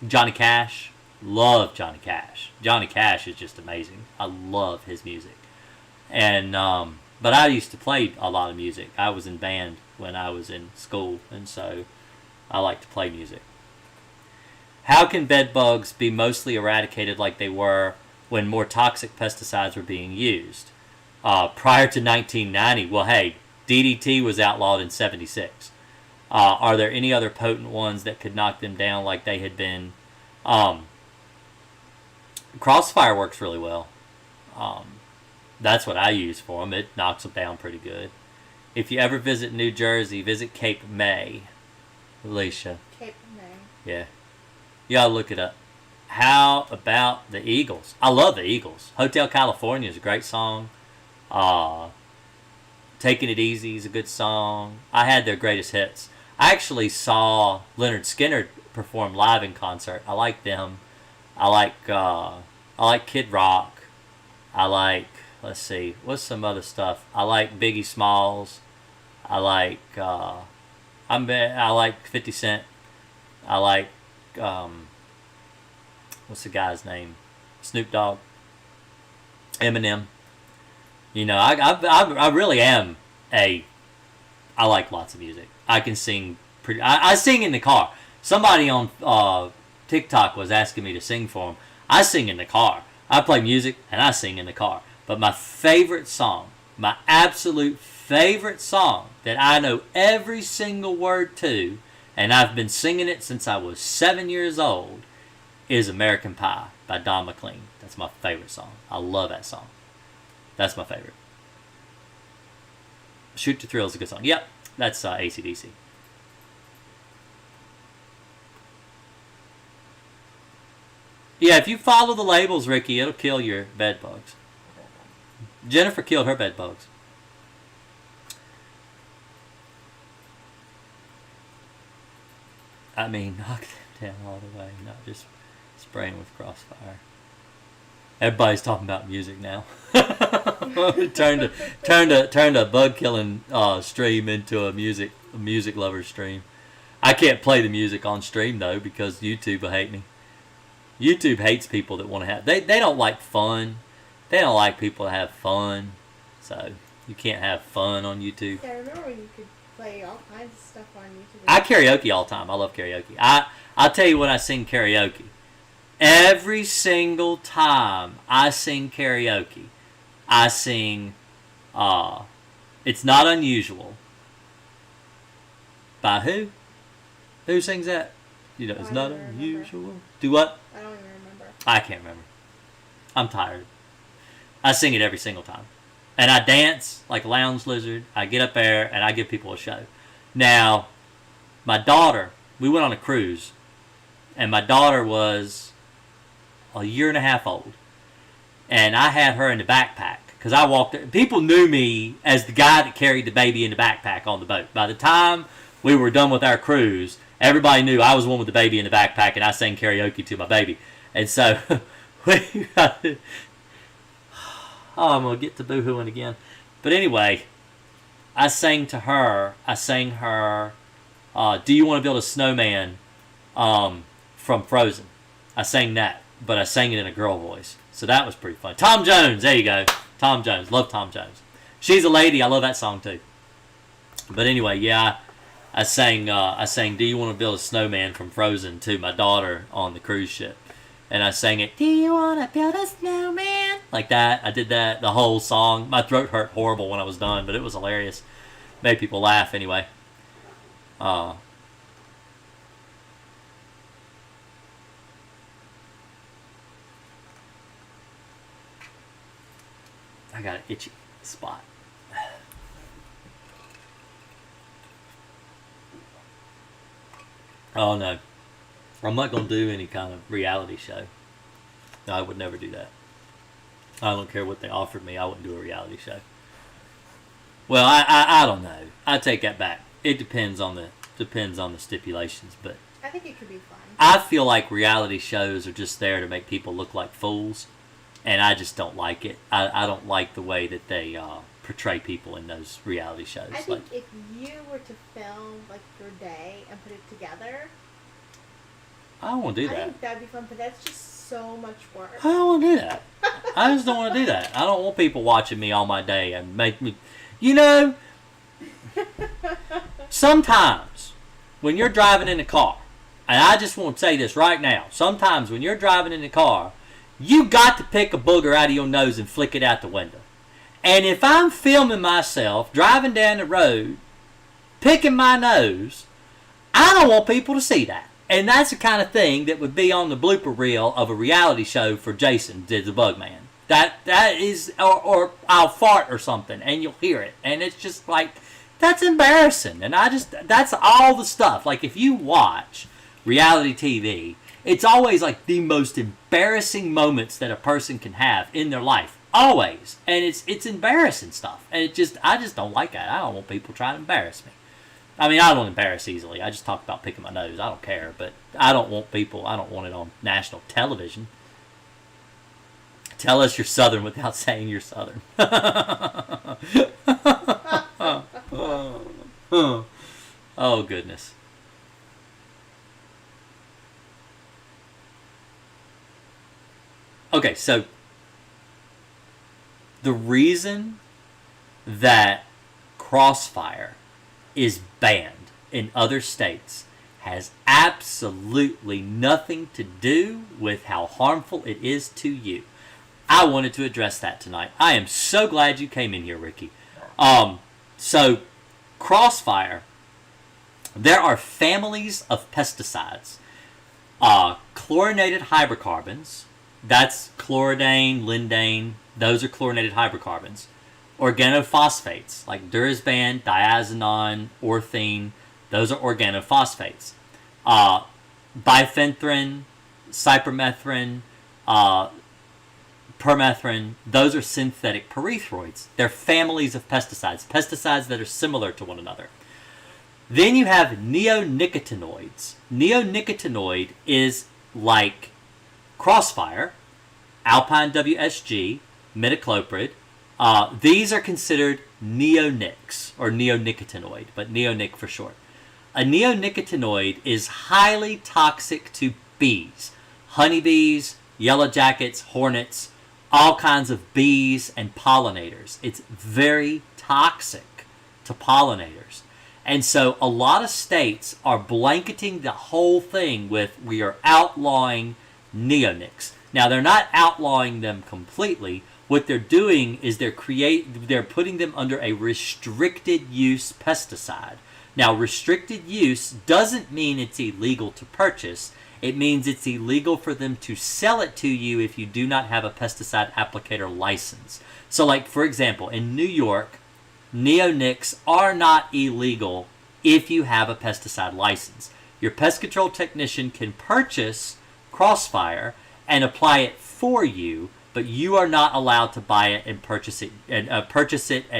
Johnny Cash. Love Johnny Cash. Johnny Cash is just amazing. I love his music. And but I used to play a lot of music. I was in band when I was in school, and so I like to play music. How can bed bugs be mostly eradicated like they were when more toxic pesticides were being used? Prior to 1990, well, hey, DDT was outlawed in 76. Are there any other potent ones that could knock them down like they had been? Crossfire works really well. That's what I use for them. It knocks them down pretty good. If you ever visit New Jersey, visit Cape May. Alicia. Cape May. Yeah. You gotta look it up. How about the Eagles? I love the Eagles. Hotel California is a great song. Taking It Easy is a good song. I had their greatest hits. I actually saw Leonard Skinner perform live in concert. I like them. I like Kid Rock. I like, let's see, what's some other stuff? I like Biggie Smalls. I like 50 Cent. I like what's the guy's name? Snoop Dogg. Eminem. You know, I really am I like lots of music. I can sing pretty. I sing in the car. Somebody on TikTok was asking me to sing for them. I sing in the car. I play music and I sing in the car. But my favorite song, my absolute favorite song that I know every single word to, and I've been singing it since I was 7 years old, is American Pie by Don McLean. That's my favorite song. I love that song. That's my favorite. Shoot to Thrill is a good song. Yep, that's AC/DC. Yeah, if you follow the labels, Ricky, it'll kill your bed bugs. Jennifer killed her bed bugs. I mean, knock them down all the way, not just spraying with crossfire. Everybody's talking about music now. turned a bug killing stream into a music lover stream. I can't play the music on stream though because YouTube will hate me. YouTube hates people that want to have. They don't like fun. They don't like people to have fun. So you can't have fun on YouTube. Yeah, I remember when you could play all kinds of stuff on YouTube. I karaoke all the time. I love karaoke. I'll tell you when I sing karaoke. Every single time I sing karaoke, I sing It's Not Unusual. By who? Who sings that? You know, It's Not Unusual. Remember. Do what? I don't even remember. I can't remember. I'm tired. I sing it every single time. And I dance like a lounge lizard. I get up there and I give people a show. Now, my daughter, we went on a cruise. And my daughter was a year and a half old. And I had her in the backpack. Because I walked... People knew me as the guy that carried the baby in the backpack on the boat. By the time we were done with our cruise, everybody knew I was the one with the baby in the backpack and I sang karaoke to my baby. And so... Oh, I'm going to get to boo-hooing again. But anyway, I sang to her. I sang her, Do You Want to Build a Snowman from Frozen. I sang that, but I sang it in a girl voice. So that was pretty fun. Tom Jones, there you go. Tom Jones, love Tom Jones. She's a Lady, I love that song too. But anyway, yeah, I sang Do You Want to Build a Snowman from Frozen to my daughter on the cruise ship. And I sang it, Do you want to build a snowman? Like that. I did that, the whole song. My throat hurt horrible when I was done, but it was hilarious. Made people laugh anyway. I got an itchy spot. Oh no. I'm not going to do any kind of reality show. No, I would never do that. I don't care what they offered me. I wouldn't do a reality show. Well, I don't know. I take that back. It depends on the stipulations, but I think it could be fun. I feel like reality shows are just there to make people look like fools, and I just don't like it. I don't like the way that they portray people in those reality shows. I think if you were to film like your day and put it together, I don't want to do that. I think that'd be fun, but that's just so much work. I don't want to do that. I just don't want to do that. I don't want people watching me all my day and make me... You know, sometimes when you're driving in the car, and I just want to say this right now, sometimes when you're driving in the car, you got to pick a booger out of your nose and flick it out the window. And if I'm filming myself, driving down the road, picking my nose, I don't want people to see that. And that's the kind of thing that would be on the blooper reel of a reality show for Jason, the Bug Man. That is, or I'll fart or something, and you'll hear it. And it's just like, that's embarrassing. And that's all the stuff. Like, if you watch reality TV, It's always like the most embarrassing moments that a person can have in their life. Always. And it's embarrassing stuff. And I just don't like that. I don't want people trying to embarrass me. I mean, I don't embarrass easily. I just talk about picking my nose. I don't care. But I don't want it on national television. Tell us you're Southern without saying you're Southern. Oh, goodness. Okay, so the reason that Crossfire is banned in other states has absolutely nothing to do with how harmful it is to you. I wanted to address that tonight. I am so glad you came in here, Ricky. So, Crossfire, there are families of pesticides. Chlorinated hydrocarbons, that's chloridane, lindane, those are chlorinated hydrocarbons. Organophosphates, like Durazban, diazinon, orthene, those are organophosphates. Bifenthrin, cypermethrin, permethrin, those are synthetic pyrethroids. They're families of pesticides, pesticides that are similar to one another. Then you have neonicotinoids. Neonicotinoid is like Crossfire, Alpine WSG, metocloprid. These are considered neonics, or neonicotinoid, but neonic for short. A neonicotinoid is highly toxic to bees, honeybees, yellow jackets, hornets, all kinds of bees and pollinators. It's very toxic to pollinators. And so a lot of states are blanketing the whole thing with, we are outlawing neonics. Now, they're not outlawing them completely. What they're doing is they're putting them under a restricted use pesticide. Now, restricted use doesn't mean it's illegal to purchase. It means it's illegal for them to sell it to you if you do not have a pesticide applicator license. So, like, for example, in New York, neonics are not illegal if you have a pesticide license. Your pest control technician can purchase Crossfire and apply it for you, but you are not allowed to buy it and purchase it and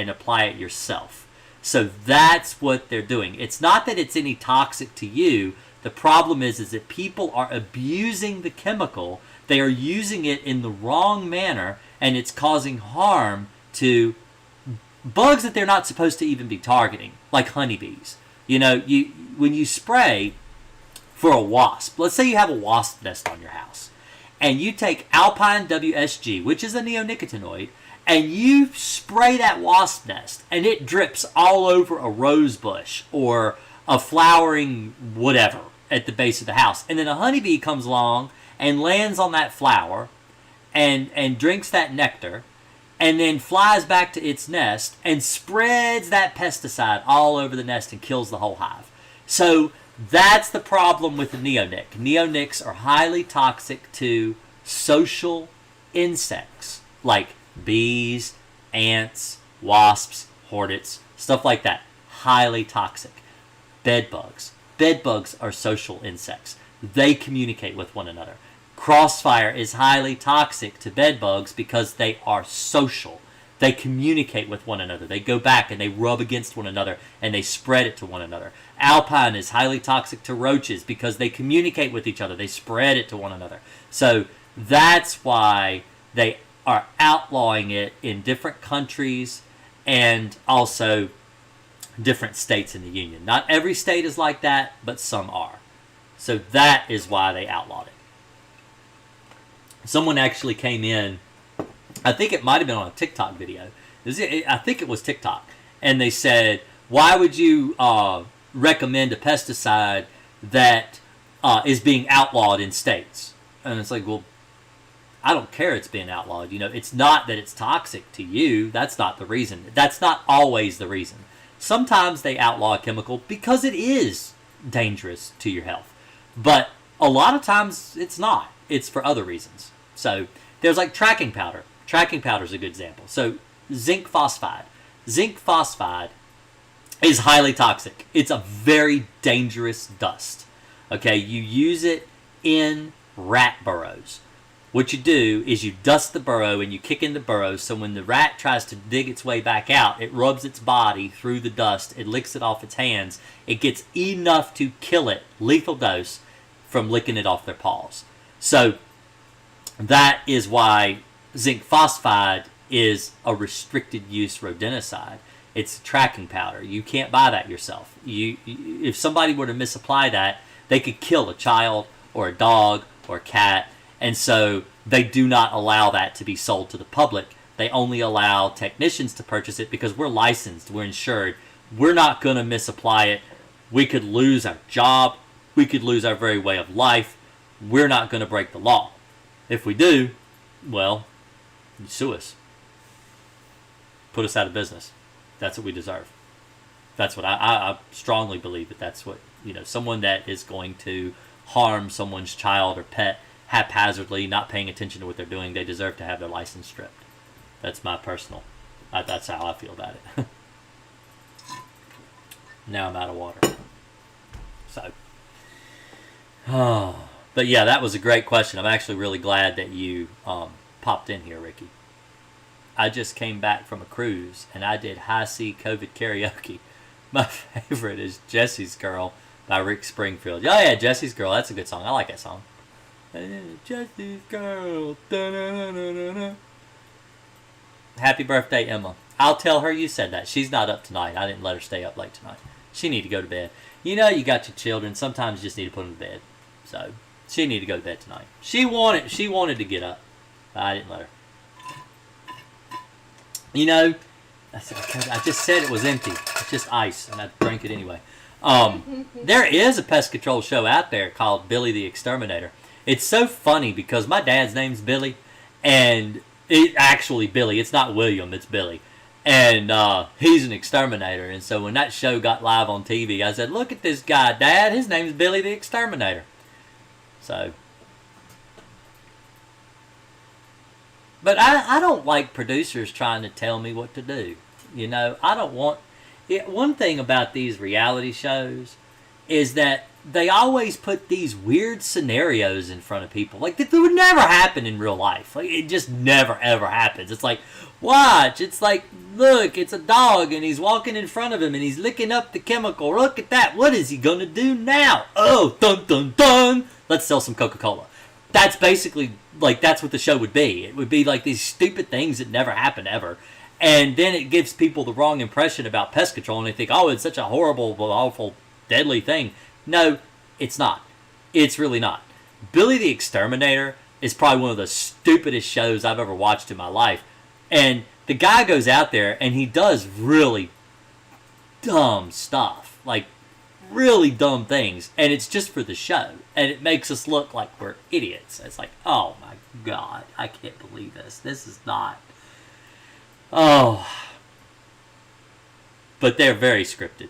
apply it yourself. So that's what they're doing. It's not that it's any toxic to you. The problem is that people are abusing the chemical. They are using it in the wrong manner, and it's causing harm to bugs that they're not supposed to even be targeting, like honeybees. You know, when you spray for a wasp, let's say you have a wasp nest on your house, and you take Alpine WSG, which is a neonicotinoid, and you spray that wasp nest, and it drips all over a rose bush or a flowering whatever at the base of the house. And then a honeybee comes along and lands on that flower and drinks that nectar, and then flies back to its nest and spreads that pesticide all over the nest and kills the whole hive. So that's the problem with the neonic. Neonics are highly toxic to social insects like bees, ants, wasps, hornets, stuff like that. Highly toxic. Bedbugs. Bedbugs are social insects. They communicate with one another. Crossfire is highly toxic to bedbugs because they are social. They communicate with one another. They go back and they rub against one another and they spread it to one another. Alpine is highly toxic to roaches because they communicate with each other. They spread it to one another. So that's why they are outlawing it in different countries and also different states in the union. Not every state is like that, but some are. So that is why they outlawed it. Someone actually came in, I think it might have been on a TikTok video. I think it was TikTok. And they said, why would you recommend a pesticide that is being outlawed in states? And it's like, well, I don't care it's being outlawed. You know, it's not that it's toxic to you. That's not the reason. That's not always the reason. Sometimes they outlaw a chemical because it is dangerous to your health. But a lot of times it's not. It's for other reasons. So there's like tracking powder. Tracking powder is a good example. So zinc phosphide. Zinc phosphide is highly toxic. It's a very dangerous dust. Okay, you use it in rat burrows. What you do is you dust the burrow and you kick in the burrow, so when the rat tries to dig its way back out, it rubs its body through the dust, it licks it off its hands, it gets enough to kill it, lethal dose, from licking it off their paws. So that is why zinc phosphide is a restricted use rodenticide. It's a tracking powder. You can't buy that yourself. If somebody were to misapply that, they could kill a child or a dog or a cat. And so they do not allow that to be sold to the public. They only allow technicians to purchase it because we're licensed, we're insured. We're not going to misapply it. We could lose our job. We could lose our very way of life. We're not going to break the law. If we do, well, sue us. Put us out of business. That's what we deserve. That's what I strongly believe that that's what, someone that is going to harm someone's child or pet haphazardly, not paying attention to what they're doing, they deserve to have their license stripped. That's my personal, that's how I feel about it. Now I'm out of water. So, but yeah, that was a great question. I'm actually really glad that you popped in here, Ricky. I just came back from a cruise and I did high C COVID karaoke. My favorite is Jesse's Girl by Rick Springfield. Oh yeah, Jesse's Girl, that's a good song. I like that song. Jesse's Girl. Da-na-na-na-na. Happy birthday, Emma. I'll tell her you said that. She's not up tonight. I didn't let her stay up late tonight. She need to go to bed. You got your children. Sometimes you just need to put them to bed. So she need to go to bed tonight. She wanted to get up, but I didn't let her. I just said it was empty. It's just ice, and I drank it anyway. There is a pest control show out there called Billy the Exterminator. It's so funny because my dad's name's Billy, and Billy. It's not William, it's Billy. And he's an exterminator. And so when that show got live on TV, I said, look at this guy, Dad. His name's Billy the Exterminator. So, but I don't like producers trying to tell me what to do. I don't want it. One thing about these reality shows is that they always put these weird scenarios in front of people. Like, that would never happen in real life. Like, it just never, ever happens. It's like, watch. It's like, look, it's a dog, and he's walking in front of him, and he's licking up the chemical. Look at that. What is he going to do now? Oh, dun, dun, dun. Let's sell some Coca-Cola. That's basically, that's what the show would be. It would be like these stupid things that never happen ever. And then it gives people the wrong impression about pest control, and they think, oh, it's such a horrible, awful, deadly thing. No, it's not. It's really not. Billy the Exterminator is probably one of the stupidest shows I've ever watched in my life. And the guy goes out there and he does really dumb stuff. Like, really dumb things. And it's just for the show. And it makes us look like we're idiots. It's like, oh my God, I can't believe this. This is not. Oh. But they're very scripted.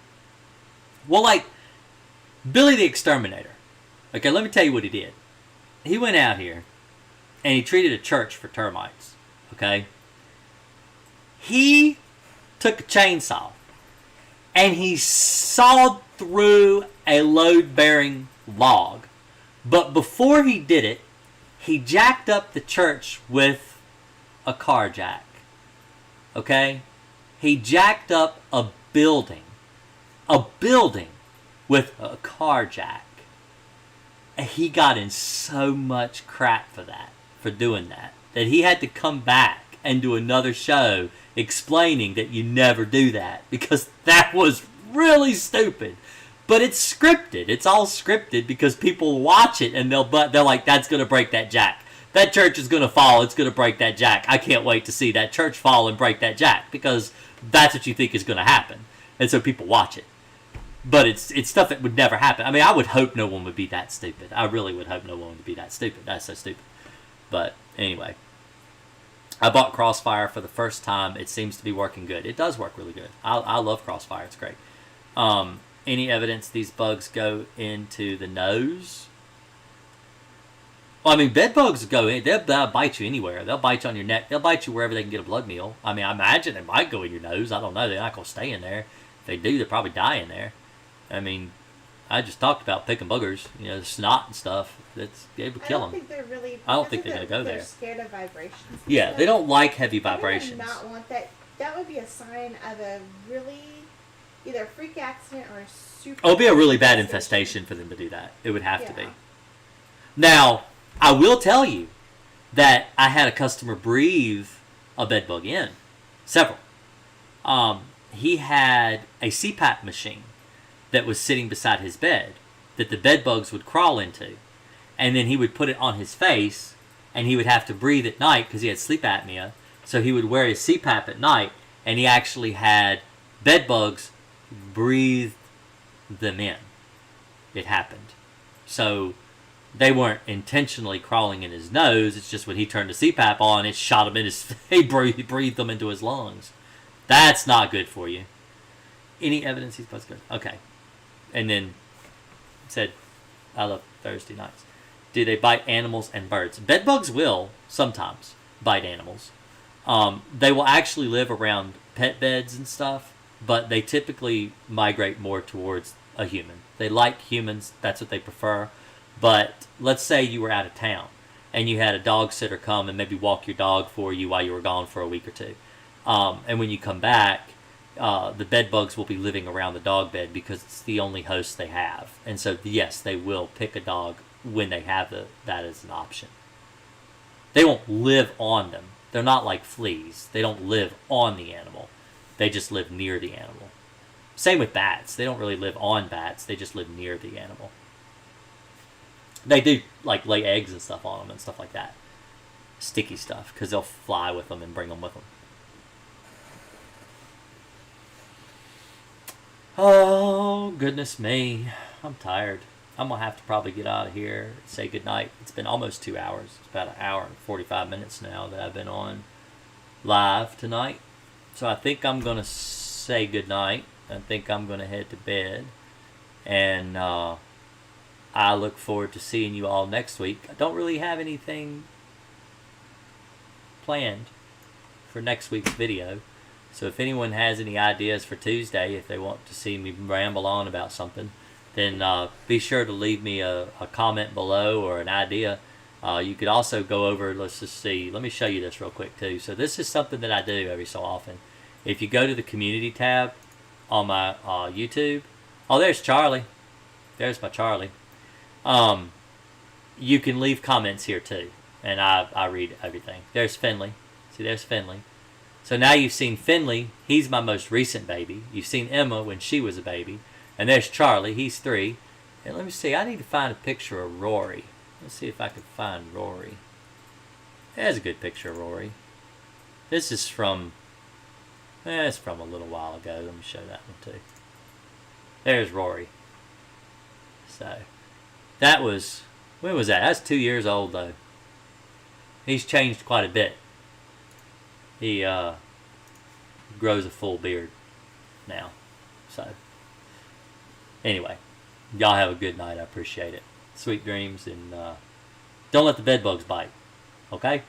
Well, Billy the Exterminator. Okay, let me tell you what he did. He went out here and he treated a church for termites. Okay? He took a chainsaw and he sawed through a load-bearing log. But before he did it, he jacked up the church with a car jack. Okay? He jacked up a building. A building with a car jack. And he got in so much crap for doing that he had to come back and do another show explaining that you never do that, because that was really stupid. But it's scripted. It's all scripted because people watch it and they're like, that's going to break that jack. That church is going to fall. It's going to break that jack. I can't wait to see that church fall and break that jack, because that's what you think is going to happen. And so people watch it. But it's stuff that would never happen. I mean, I would hope no one would be that stupid. I really would hope no one would be that stupid. That's so stupid. But anyway, I bought Crossfire for the first time. It seems to be working good. It does work really good. I love Crossfire. It's great. Any evidence these bugs go into the nose? Well, I mean, bed bugs go in. They'll bite you anywhere. They'll bite you on your neck. They'll bite you wherever they can get a blood meal. I mean, I imagine they might go in your nose. I don't know. They're not going to stay in there. If they do, they'll probably die in there. I mean, I just talked about picking boogers, you know, the snot and stuff. It would kill them. I don't think they're really. I don't think they're going to go They're there. scared of vibrations. Yeah, they don't like heavy They're gonna vibrations. not want that. That would be a sign of a really either a freak accident or a super. Oh, it would be a really bad infestation for them to do that. It would have to be. Yeah. Now, I will tell you that I had a customer breathe a bed bug in. Several. He had a CPAP machine that was sitting beside his bed that the bed bugs would crawl into. And then he would put it on his face, and he would have to breathe at night because he had sleep apnea. So he would wear his CPAP at night, and he actually had bed bugs breathe them in. It happened. So they weren't intentionally crawling in his nose. It's just when he turned the CPAP on, it shot him in his. He breathed them into his lungs. That's not good for you. Any evidence he's supposed to go? Okay. And then said, I love Thursday nights. Do they bite animals and birds? Bed bugs will sometimes bite animals. They will actually live around pet beds and stuff, but they typically migrate more towards a human. They like humans. That's what they prefer. But let's say you were out of town and you had a dog sitter come and maybe walk your dog for you while you were gone for a week or two. And when you come back, the bed bugs will be living around the dog bed because it's the only host they have. And so, yes, they will pick a dog when they have that as an option. They won't live on them. They're not like fleas. They don't live on the animal. They just live near the animal. Same with bats. They don't really live on bats. They just live near the animal. They do like lay eggs and stuff on them and stuff like that. Sticky stuff, because they'll fly with them and bring them with them. Oh, goodness me. I'm tired. I'm going to have to probably get out of here, say goodnight. It's been almost 2 hours. It's about an hour and 45 minutes now that I've been on live tonight. So I think I'm going to say goodnight. I think I'm going to head to bed. And I look forward to seeing you all next week. I don't really have anything planned for next week's video. So if anyone has any ideas for Tuesday, if they want to see me ramble on about something, then be sure to leave me a comment below or an idea. You could also go over, let's just see, let me show you this real quick too. So this is something that I do every so often. If you go to the community tab on my YouTube, oh, there's Charlie. There's my Charlie. You can leave comments here too, and I read everything. There's Finley. See, there's Finley. So now you've seen Finley. He's my most recent baby. You've seen Emma when she was a baby. And there's Charlie. He's 3. And let me see. I need to find a picture of Rory. Let's see if I can find Rory. There's a good picture of Rory. This is from... it's from a little while ago. Let me show that one too. There's Rory. So, that was... when was that? That's 2 years old though. He's changed quite a bit. He grows a full beard now. So, anyway, y'all have a good night. I appreciate it. Sweet dreams, and don't let the bed bugs bite. Okay?